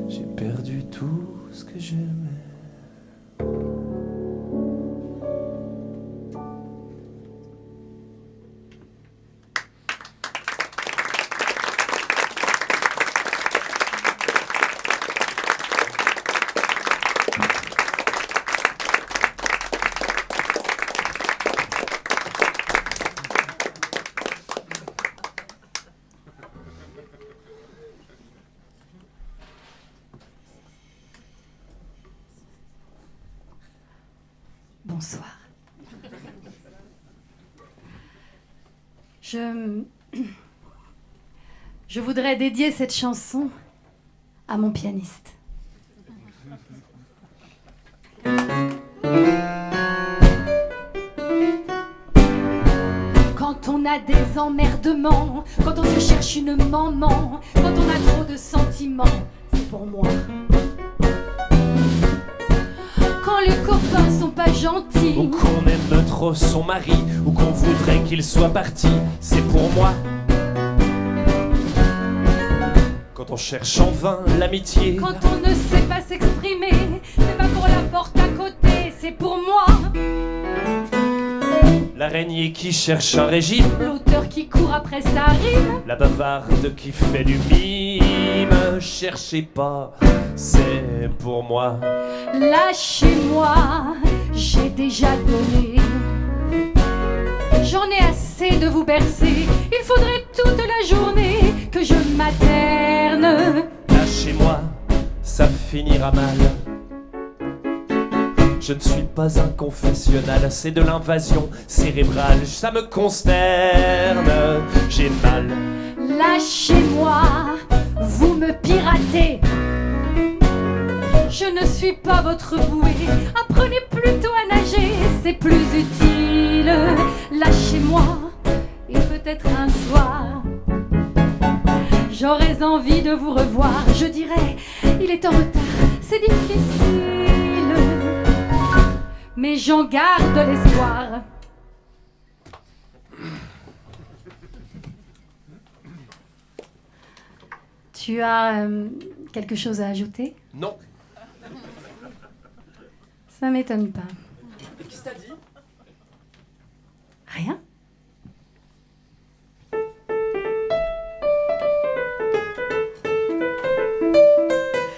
J'ai perdu tout ce que j'aimais. Bonsoir. Je voudrais dédier cette chanson à mon pianiste. Quand on a des emmerdements, quand on se cherche une maman, quand on a trop de sentiments, c'est pour moi. Quand les copains sont pas gentils, ou qu'on aime trop son mari, ou qu'on voudrait qu'il soit parti, c'est pour moi. Quand on cherche en vain l'amitié, quand on ne sait pas s'exprimer, c'est pas pour la porte à côté, c'est pour moi. L'araignée qui cherche un régime, L'auteur qui court après sa rime, la bavarde qui fait du mime. Cherchez pas, c'est pour moi. Lâchez-moi, j'ai déjà donné. J'en ai assez de vous bercer, il faudrait toute la journée que je materne. Lâchez-moi, ça finira mal. Je ne suis pas un confessionnal, c'est de l'invasion cérébrale, ça me consterne, j'ai mal. Lâchez-moi, vous me piratez. Je ne suis pas votre bouée, apprenez plutôt à nager, c'est plus utile. Lâchez-moi, et peut-être un soir, j'aurais envie de vous revoir. Je dirais, il est en retard, c'est difficile, mais j'en garde l'espoir. Tu as quelque chose à ajouter ? Non. Ça m'étonne pas. Et qu'est-ce que t'as dit? Rien ?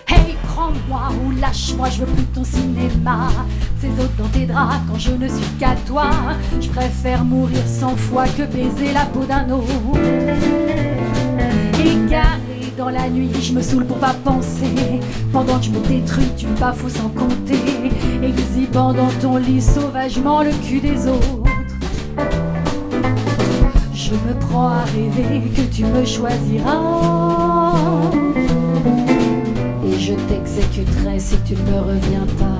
Hey, prends-moi ou lâche-moi, je veux plus ton cinéma. Ces autres dans tes draps quand je ne suis qu'à toi. Je préfère mourir 100 fois que baiser la peau d'un autre. Égaré dans la nuit, je me saoule pour pas penser. Pendant que je me détruis, tu me bafoues sans compter. Exhibant dans ton lit sauvagement le cul des autres. Je me prends à rêver que tu me choisiras. Et je t'exécuterai si tu ne me reviens pas.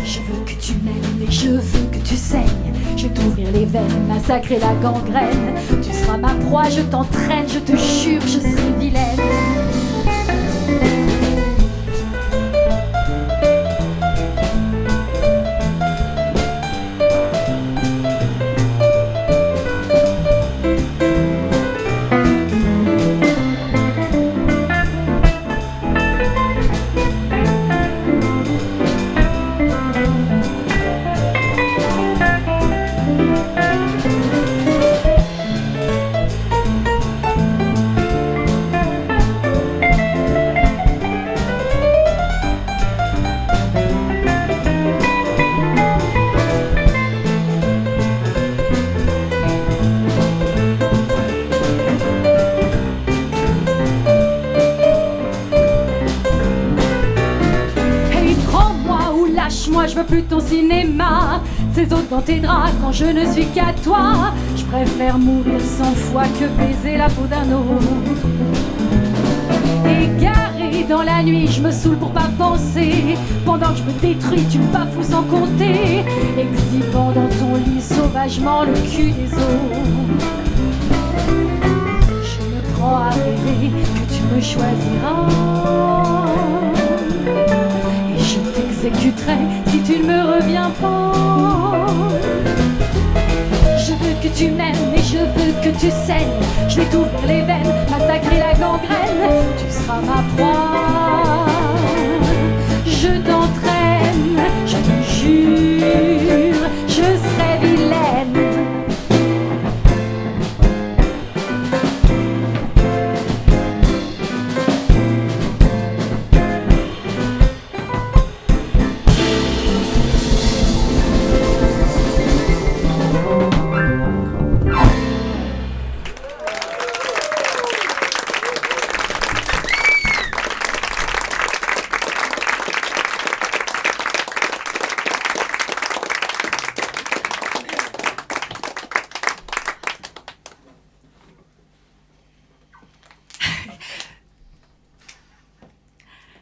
Je veux que tu m'aimes et je veux que tu saignes. Je vais t'ouvrir les veines, massacrer la gangrène. Tu seras ma proie, je t'entraîne, je te jure, je serai vilaine. Moi je veux plus ton cinéma, ces autres dans tes draps quand je ne suis qu'à toi. Je préfère mourir 100 fois que baiser la peau d'un autre. Égaré dans la nuit, je me saoule pour pas penser. Pendant que je me détruis, tu me bafoues sans compter. Exhibant dans ton lit sauvagement le cul des autres. Je me prends à rêver que tu me choisiras. Je t'exécuterai si tu ne me reviens pas. Je veux que tu m'aimes et je veux que tu saignes, je vais t'ouvrir les veines, massacrer la gangrène, tu seras ma proie. Je t'entraîne, je te jure, je serai vilaine.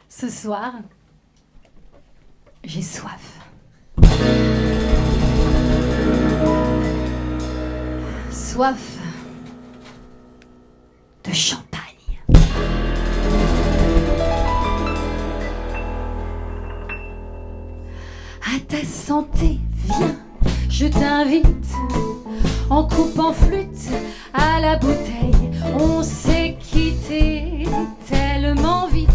Ce soir, j'ai soif. Soif de champagne. À ta santé, viens, je t'invite. En coupe en flûte, à la bouteille, on s'est quitté tellement vite.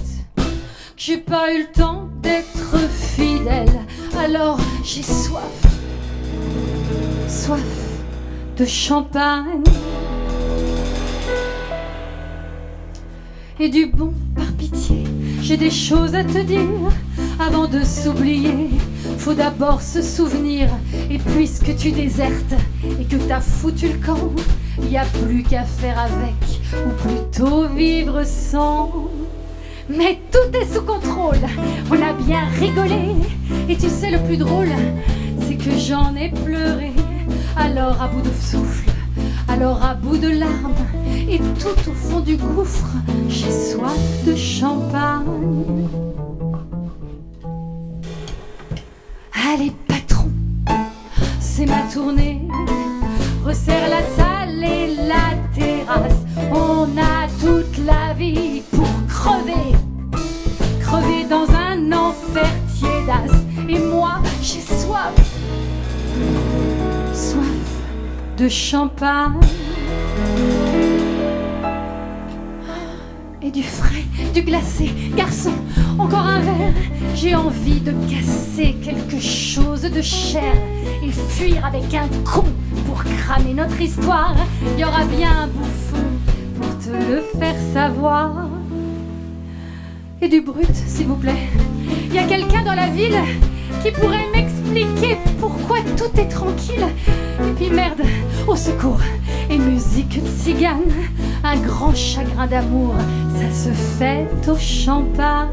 J'ai pas eu le temps d'être fidèle, alors j'ai soif, soif de champagne. Et du bon, par pitié, j'ai des choses à te dire. Avant de s'oublier, faut d'abord se souvenir. Et puisque tu désertes et que t'as foutu le camp, y a plus qu'à faire avec, ou plutôt vivre sans. Mais tout est sous contrôle, on a bien rigolé. Et tu sais le plus drôle, c'est que j'en ai pleuré. Alors à bout de souffle, alors à bout de larmes, et tout au fond du gouffre, j'ai soif de champagne. Allez patron, c'est ma tournée. Resserre la salle et la terrasse. On a toute la vie pour crever, crever dans un enfer tiédasse. Et moi j'ai soif, soif de champagne. Et du frais, du glacé, garçon, encore un verre. J'ai envie de casser quelque chose de cher et fuir avec un con pour cramer notre histoire. Y aura bien un bouffon pour te le faire savoir. Et du brut, s'il vous plaît. Y a quelqu'un dans la ville qui pourrait m'expliquer pourquoi tout est tranquille. Et puis merde, au secours. Et musique de cigane, un grand chagrin d'amour, ça se fête au champagne.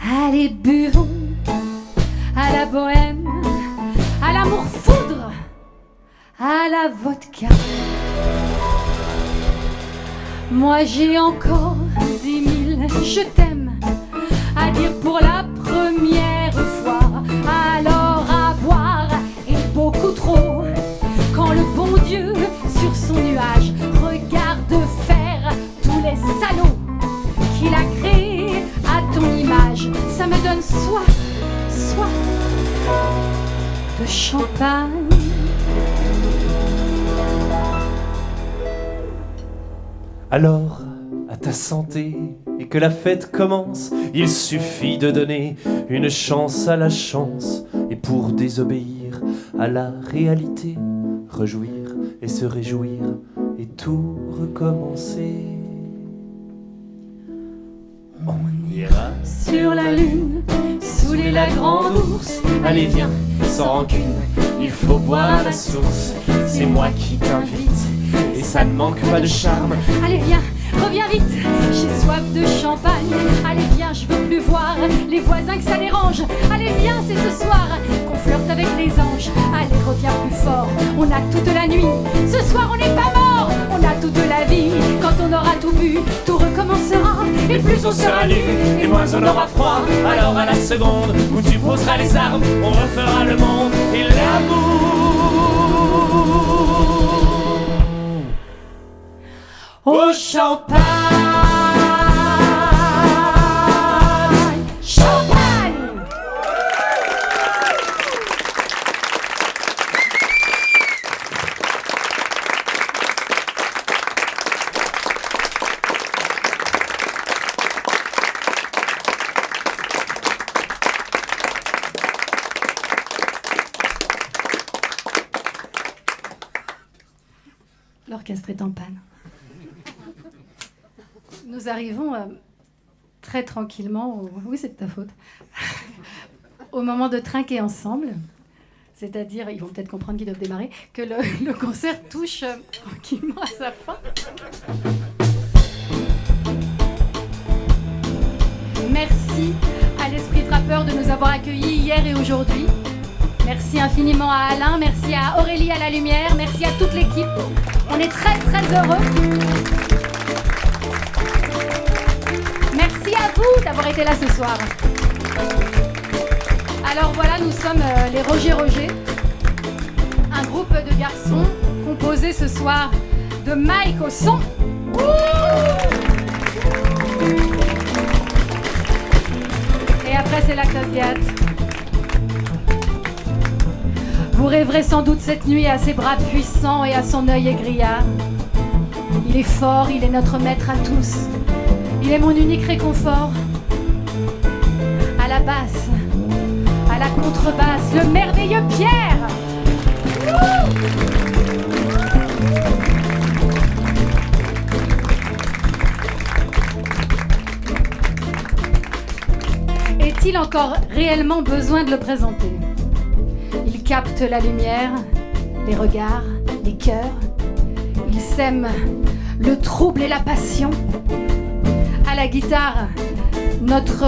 Allez buvons à la bohème, à l'amour foudre, à la vodka. Moi j'ai encore 10 000 je t'aime à dire pour la première fois. Alors à boire et beaucoup trop, quand le bon Dieu sur son nuage regarde faire tous les salauds qu'il a créés à ton image. Ça me donne soif, soif de champagne. Alors, à ta santé, et que la fête commence, il suffit de donner une chance à la chance. Et pour désobéir à la réalité, rejouir et se réjouir et tout recommencer. On ira Sur la lune, saouler la grande ours. Allez viens, sans rancune, il faut boire la source. C'est moi qui t'invite, et ça ne manque pas de charme. allez viens, reviens vite, j'ai soif de champagne. Allez viens, je veux plus voir les voisins que ça dérange. Allez viens, c'est ce soir qu'on flirte avec les anges. Allez reviens plus fort, on a toute la nuit. Ce soir on n'est pas mort, on a toute la vie. Quand on aura tout bu, tout recommencera. Et plus on sera nu, et moins on aura froid. Alors à la seconde où tu poseras les armes, on refera le monde et l'amour. Au champagne, Champagne! L'orchestre est en panne. Nous arrivons très tranquillement, oui c'est de ta faute, au moment de trinquer ensemble. C'est-à-dire, ils vont peut-être comprendre qu'ils doivent démarrer, que le concert touche tranquillement à sa fin. Merci à l'Esprit Frappeur de nous avoir accueillis hier et aujourd'hui. Merci infiniment à Alain, merci à Aurélie à la lumière, merci à toute l'équipe. On est très très heureux. Merci à vous d'avoir été là ce soir. Alors voilà, nous sommes les Roger, un groupe de garçons composé ce soir de Mike au son. Et après c'est là que ça se gâte. Vous rêverez sans doute cette nuit à ses bras puissants et à son œil égrillard. Il est fort, il est notre maître à tous. Il est mon unique réconfort. À la basse, à la contrebasse, le merveilleux Pierre. Est-il encore réellement besoin de le présenter ? Il capte la lumière, les regards, les cœurs. Il sème le trouble et la passion. À la guitare, notre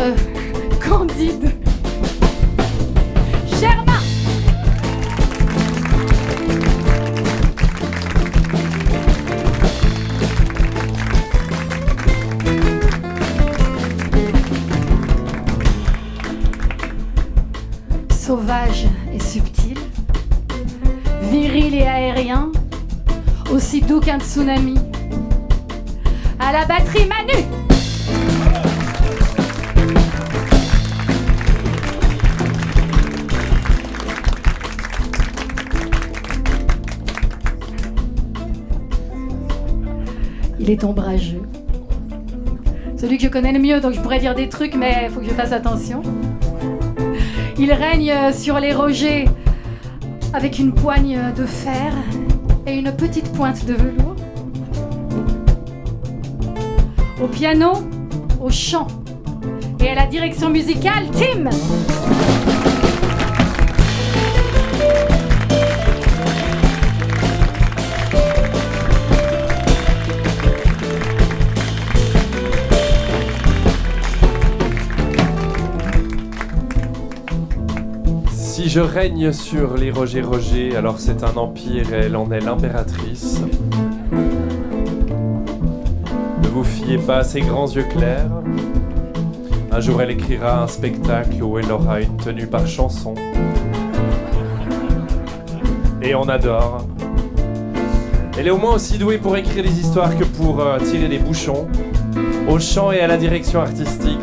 Candide Germain. Sauvage et subtil, viril et aérien, aussi doux qu'un tsunami. À la batterie Manu. Il est ombrageux. Celui que je connais le mieux, donc je pourrais dire des trucs, mais il faut que je fasse attention. Il règne sur les rogers avec une poigne de fer et une petite pointe de velours. Au piano, au chant et à la direction musicale, Tim. Si je règne sur les Roger, alors c'est un empire et elle en est l'impératrice. Ne vous fiez pas à ses grands yeux clairs. Un jour elle écrira un spectacle où elle aura une tenue par chanson. Et on adore. Elle est au moins aussi douée pour écrire des histoires que pour tirer des bouchons. Au chant et à la direction artistique.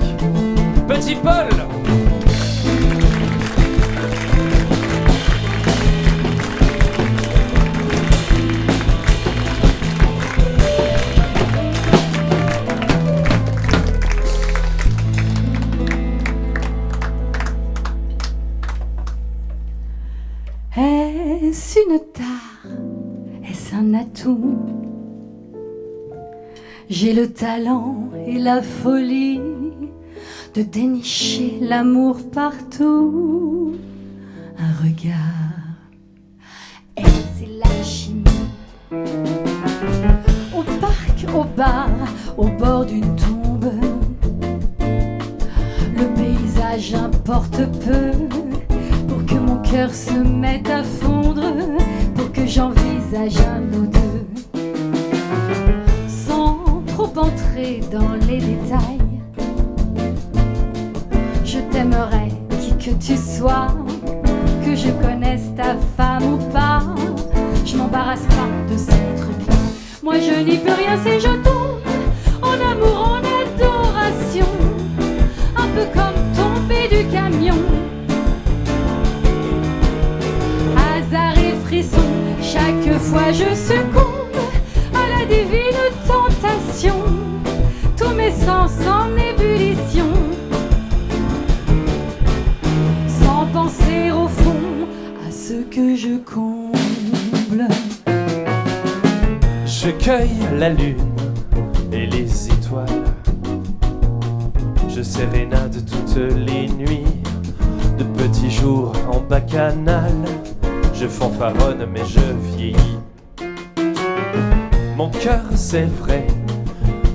Petit Paul! Est-ce une tare? Est-ce un atout? J'ai le talent et la folie de dénicher l'amour partout. Un regard, et c'est l'alchimie. Au parc, au bar, au bord d'une tombe, le paysage importe peu. Pour que mon cœur se mette à fondre, pour que j'envisage un ou deux. Sans trop entrer dans les détails, je t'aimerais qui que tu sois, que je connaisse ta femme ou pas. Je m'embarrasse pas de ces trucs-là. Moi je n'y peux rien si je tombe en amour, en adoration, un peu comme tomber du camion. Chaque fois je succombe à la divine tentation, tous mes sens en ébullition, sans penser au fond à ce que je comble. cueille la lune et les étoiles. Je sérénade toutes les nuits, de petits jours en bacchanal. Je fanfaronne mais je vieillis. Mon cœur c'est vrai,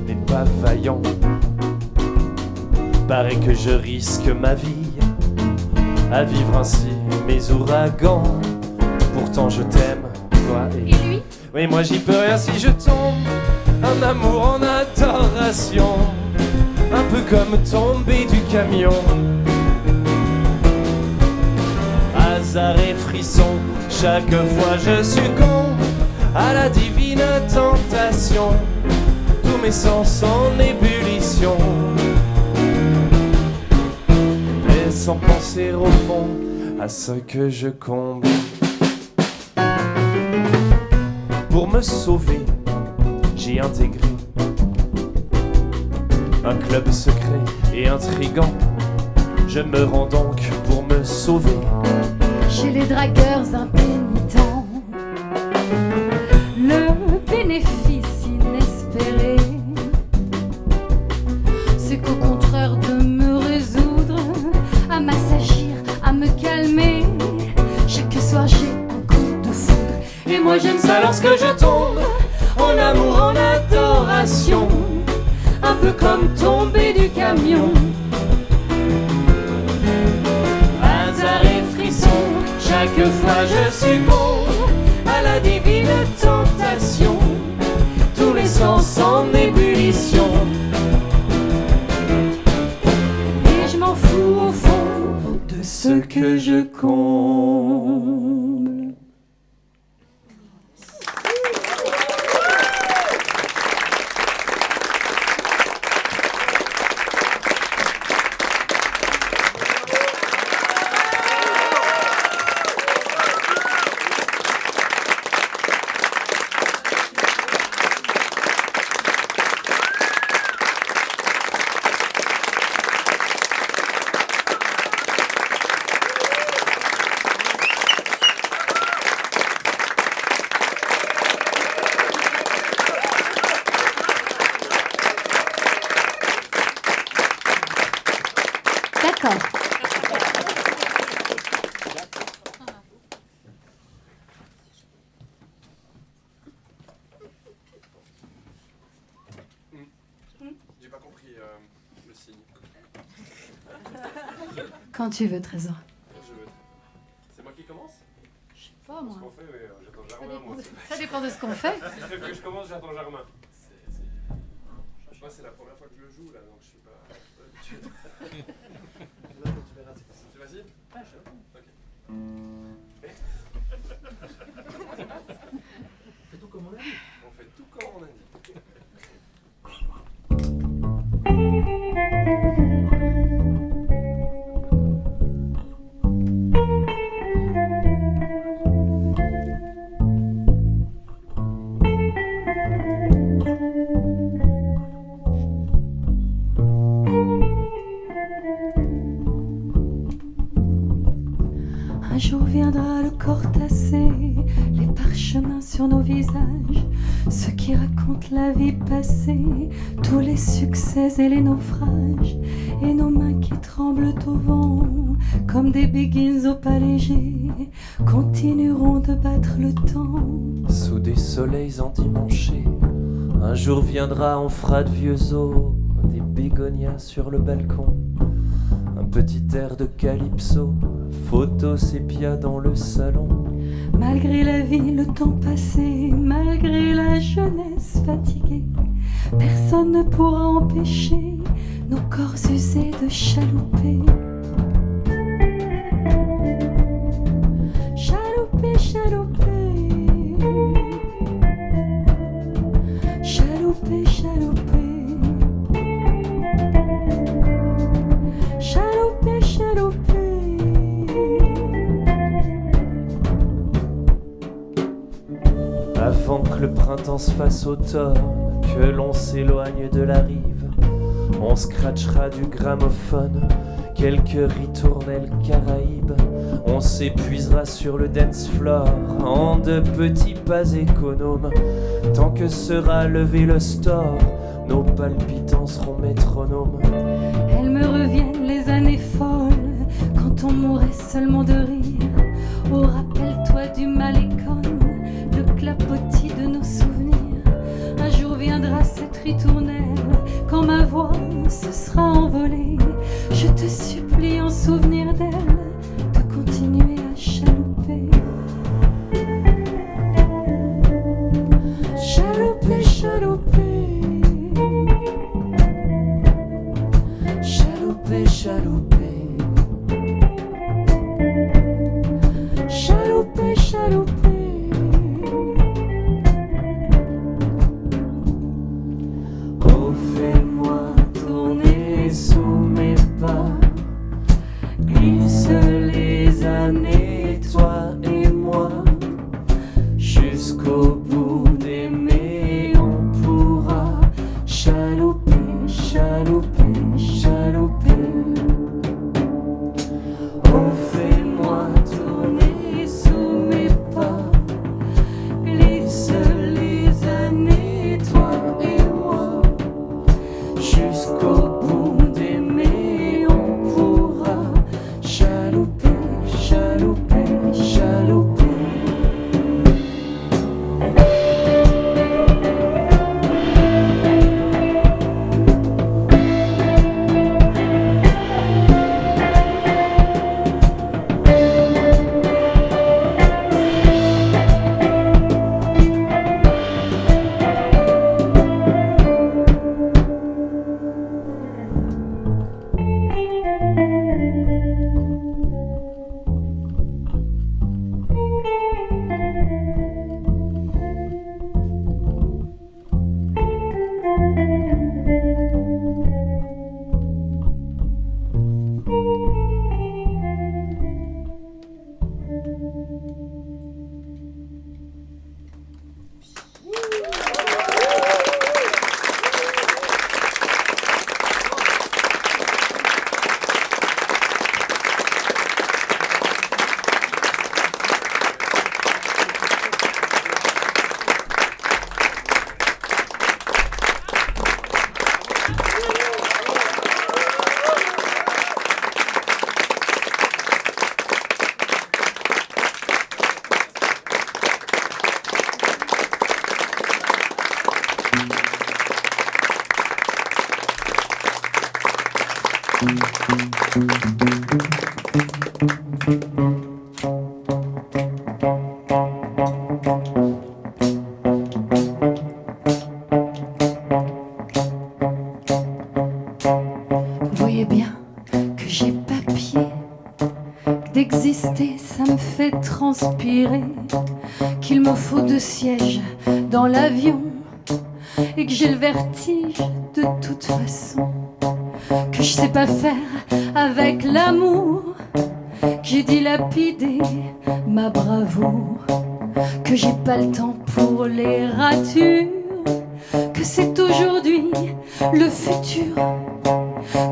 n'est pas vaillant. Paraît que je risque ma vie à vivre ainsi mes ouragans. Pourtant je t'aime, toi et lui? Oui, moi j'y peux rien si je tombe. Un amour en adoration, un peu comme tomber du camion. Hasard et frisson, chaque fois je succombe à la divine tentation. Tous mes sens en ébullition, et sans penser au fond à ce que je comble. Pour me sauver, j'ai intégré un club secret et intrigant. Je me rends donc pour me sauver Chez les dragueurs impénitents. Le bénéfice inespéré, c'est qu'au contraire de me résoudre à m'assagir, à me calmer, chaque soir j'ai un coup de foudre. Et moi j'aime ça lorsque je tombe en amour, en adoration, Un peu comme tomber du camion. hasard et frisson, chaque fois je succombe à la divine tentation. Tous les sens en ébullition, Et je m'en fous au fond de ce que je comble. D'accord. J'ai pas compris le signe. Quand tu veux, Trésor. C'est moi qui commence? Je sais pas, moi. Ce qu'on fait, j'attends Germain, moi. Ça dépend de ce qu'on fait. Si c'est que je commence, j'attends Germain. Moi, c'est la première fois que je le joue, là, donc je suis pas habitué. Là, tu verras, c'est facile. C'est facile? Ok. Fais tout comme on a dit. On fait tout comme on a dit. Un jour viendra le corps tassé, les parchemins sur nos visages, ceux qui racontent la vie passée, tous les succès et les naufrages, et nos mains qui tremblent au vent, comme des béguines au pas léger, continueront de battre le temps. Sous des soleils endimanchés, un jour viendra, on fera de vieux os, des bégonias sur le balcon, un petit air de calypso, photo sépia dans le salon. Malgré la vie, le temps passé, malgré la jeunesse fatiguée, personne ne pourra empêcher nos corps usés de chalouper. Chalouper, chalouper. Chalouper, chalouper. Chalouper, chalouper. Avant que le printemps se fasse automne, que l'on s'éloigne de la rive, on scratchera du gramophone quelques ritournelles caraïbes, On s'épuisera sur le dance floor en de petits pas économes. Tant que sera levé le store, nos palpitants seront métronomes. Elles me reviennent les années folles, quand on mourait seulement de rire. Oh, rappelle-toi du Malécon, le clapotis de nos souvenirs. Un jour viendra cette ritournelle, quand ma voix se sera envolée. Je te supplie en souvenir d'elle, de continuer à chalouper. Chalouper, chalouper. Chalouper, chalouper. Chalouper, chalouper. Oh, fais-moi tourner sous mes pas. Glisse les années, toi et moi. Jusqu'au bout d'aimer, on pourra chalouper, chalouper, chalouper. Oh, fais-moi tourner sous mes pas. Glisse les années, toi et moi. Jusqu'au bout d'aimer, on pourra chalouper, chalouper, chalouper. Vous voyez bien que j'ai pas pied, que d'exister ça me fait transpirer, qu'il me faut 2 sièges dans l'avion et que j'ai le vertige de toute façon, que je sais pas faire avec l'amour, que j'ai dilapidé ma bravoure, que j'ai pas le temps pour les ratures, que c'est aujourd'hui le futur,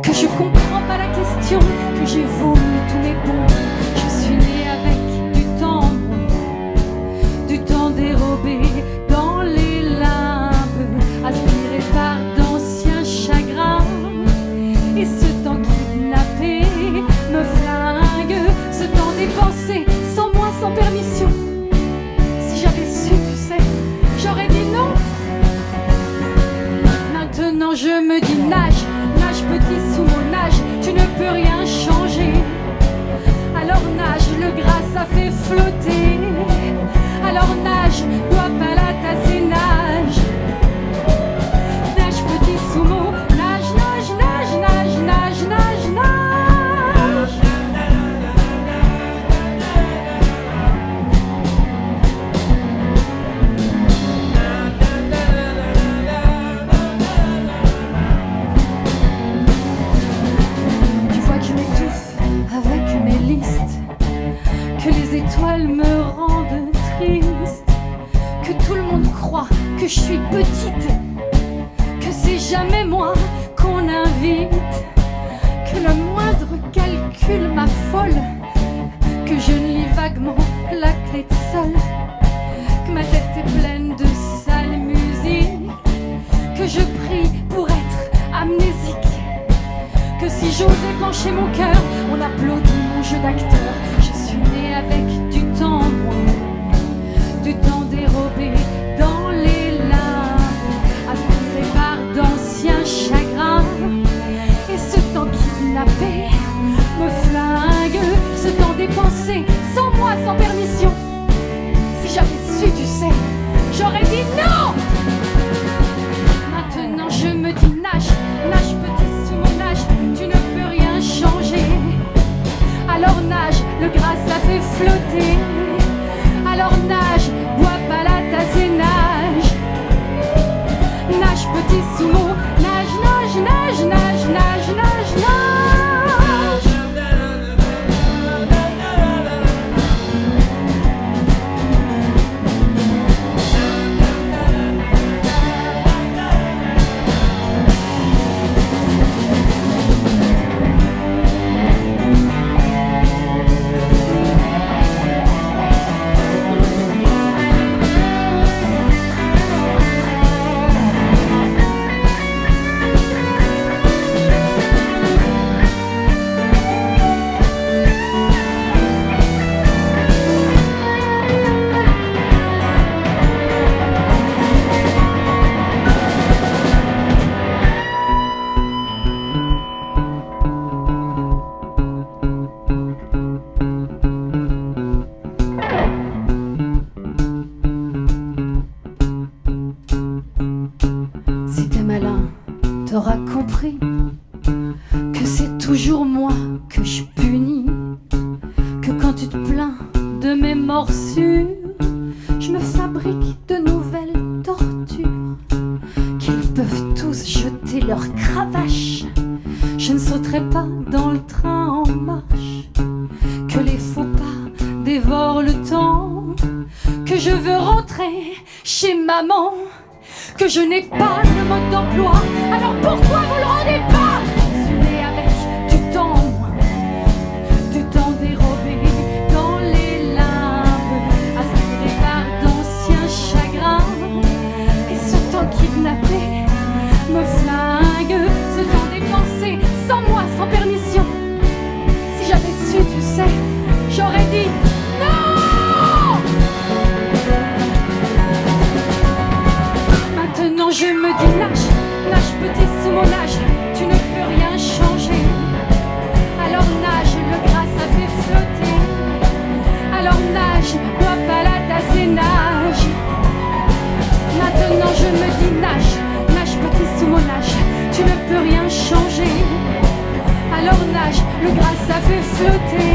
que je comprends pas la question, que j'ai voulu tous mes bons. Je suis née avec du temps dérobé dans les limbes, aspiré par d'anciens chagrins. Et ce temps kidnappé me flingue, ce temps dépensé sans moi, sans permission. Si j'avais su, tu sais, j'aurais dit non. Maintenant je me dis nage, nage petit sous mon nage, tu ne peux rien changer. Alors nage, le gras ça fait flotter. Alors nage, dois pas la tasser, nage. Nage petit sous mon nage, nage, nage, nage, nage, nage, nage. Tu vois que je m'étouffe avec mes listes, que les étoiles me rendent triste, que tout le monde croit que je suis petite, que c'est jamais moi qu'on invite, que le moindre calcul m'affole, que je lis vaguement la clé de sol, que ma tête est pleine de sale musique, que je prie pour être amnésique, que si j'osais pencher mon cœur, on applaudit mon jeu d'acteur. Je suis née avec du temps en moi, du temps dérobé dans les limbes, aspiré par d'anciens chagrins, et ce temps kidnappé me flingue, ce temps dépensé sans moi, sans permission. Si j'avais su, tu sais, j'aurais dit non. Maintenant je me dis nage, nage petit sous mon âge, tu ne peux rien changer. Alors nage, le gras ça fait flotter. Alors nage, bois pas la tasse et nage. Nage petit sous mon nage, nage, nage, nage, nage, nage, nage. Si t'es malin, t'auras compris que c'est toujours moi que je punis, que quand tu te plains de mes morsures, je me fabrique de nouvelles tortures, qu'ils peuvent tous jeter leurs cravaches. Je ne sauterai pas dans le train en marche, que les faux pas dévorent le temps, que je veux rentrer chez maman, que je n'ai pas de mode d'emploi. Alors pourquoi vous le rendez pas? Je suis née avec du temps en moi, du temps dérobé dans les limbes, aspiré par d'anciens chagrins, et ce temps kidnappé me flingue, ce temps dépensé sans moi, sans permission. Si j'avais su, tu sais, j'aurais dit non. Maintenant je me dis nage, nage petit sous mon âge, tu ne peux rien changer. Alors nage, le gras ça fait flotter. Alors nage, bois pas la tasse et nage. Maintenant je me dis nage, nage petit sous mon âge, tu ne peux rien changer. Alors nage, le gras ça fait flotter.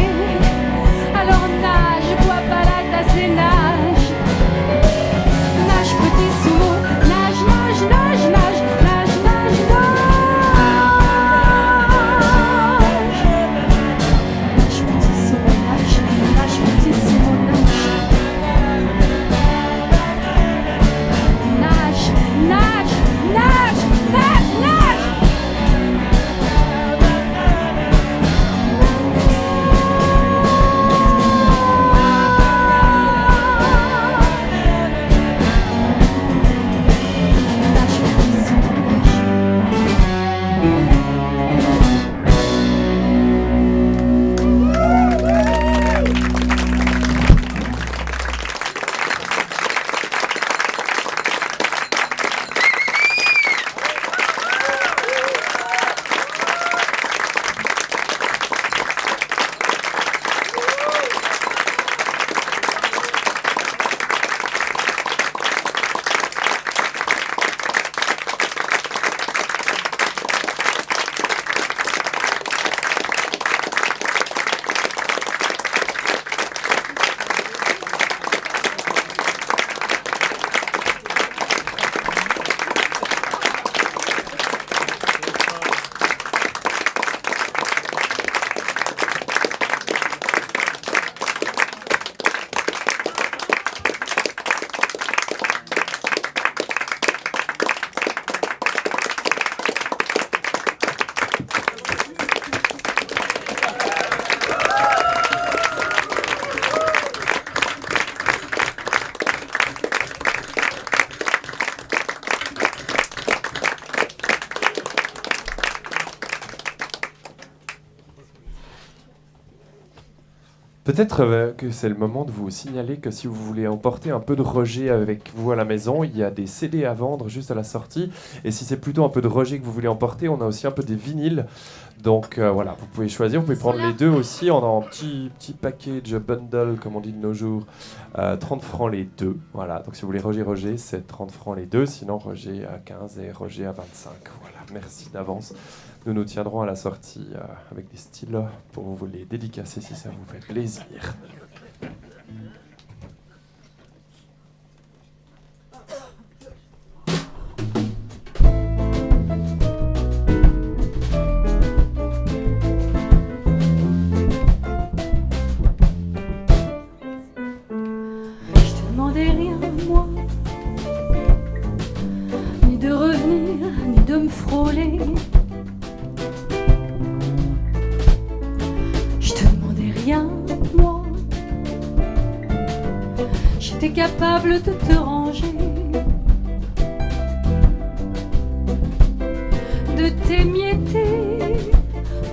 Alors nage, bois pas la tasse et nage. Nage petit sous mon nage, nage, nage, nage, nage, nage, nage. Nage petit sous mon nage, nage petit sous mon nage. Nage, nage, nage, nage, nage. Peut-être que c'est le moment de vous signaler que si vous voulez emporter un peu de Roger avec vous à la maison, il y a des CD à vendre juste à la sortie. Et si c'est plutôt un peu de Roger que vous voulez emporter, on a aussi un peu des vinyles. Donc voilà, vous pouvez choisir, vous pouvez prendre les deux aussi. On a un petit package bundle, comme on dit de nos jours, 30 francs les deux. Voilà, donc si vous voulez Roger, c'est 30 francs les deux. Sinon, Roger à 15 et Roger à 25. Voilà, merci d'avance. Nous nous tiendrons à la sortie avec des stylos pour vous les dédicacer si ça vous fait plaisir. Je te demandais rien, moi, ni de revenir, ni de me frôler. Rien, moi, j'étais capable de te ranger, de t'émietter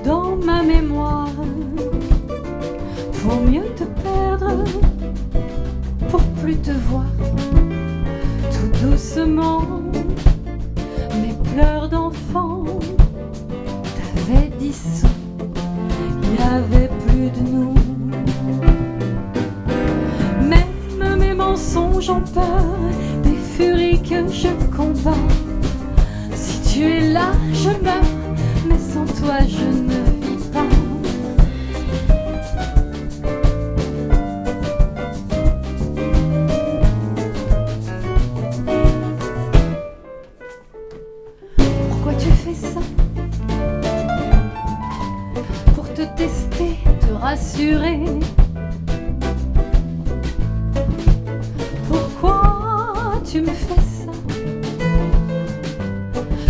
dans ma mémoire, pour mieux te perdre, pour plus te voir, tout doucement, mes pleurs d'enfant t'avaient dissous. Il n'y avait plus de nous. Même mes mensonges ont peur des furies que je combats. Si tu es là, je meurs, mais sans toi je ne vis pas. Pourquoi tu fais ça? Te tester, te rassurer. Pourquoi tu me fais ça?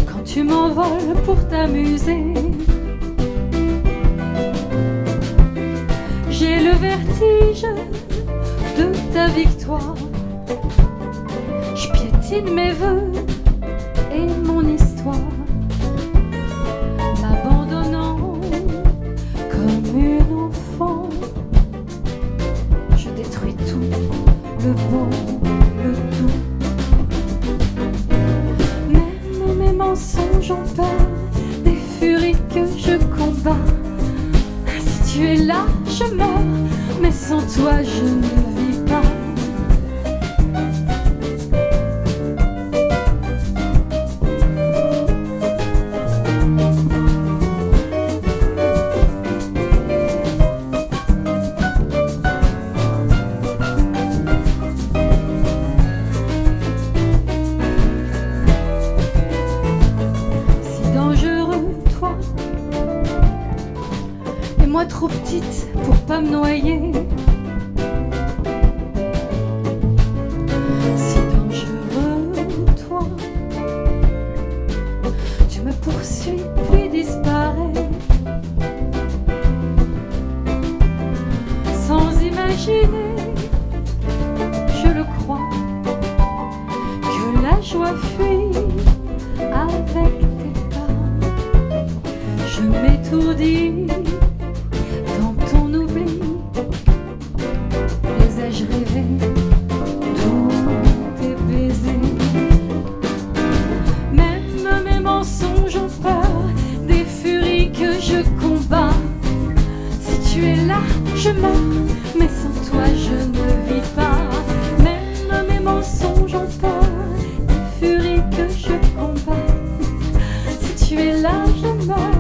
Quand tu m'envoles pour t'amuser, j'ai le vertige de ta victoire. Je piétine mes vœux et mon histoire, m'abandonnant comme une enfant. Je détruis tout, le beau, le doux. Même mes mensonges ont peur des furies que je combats. Si tu es là, je meurs, mais sans toi je ne vis pas. Moi trop petite pour pas me noyer, si dangereux toi, tu me poursuis puis disparais, sans imaginer, je le crois, que la joie fuit avec tes pas. Je m'étourdis dans ton oubli, les ai-je rêvés, tous tes baisers. Même mes mensonges ont peur des furies que je combats. Si tu es là, je meurs, mais sans toi je ne vis pas. Même mes mensonges ont peur des furies que je combats. Si tu es là, je meurs.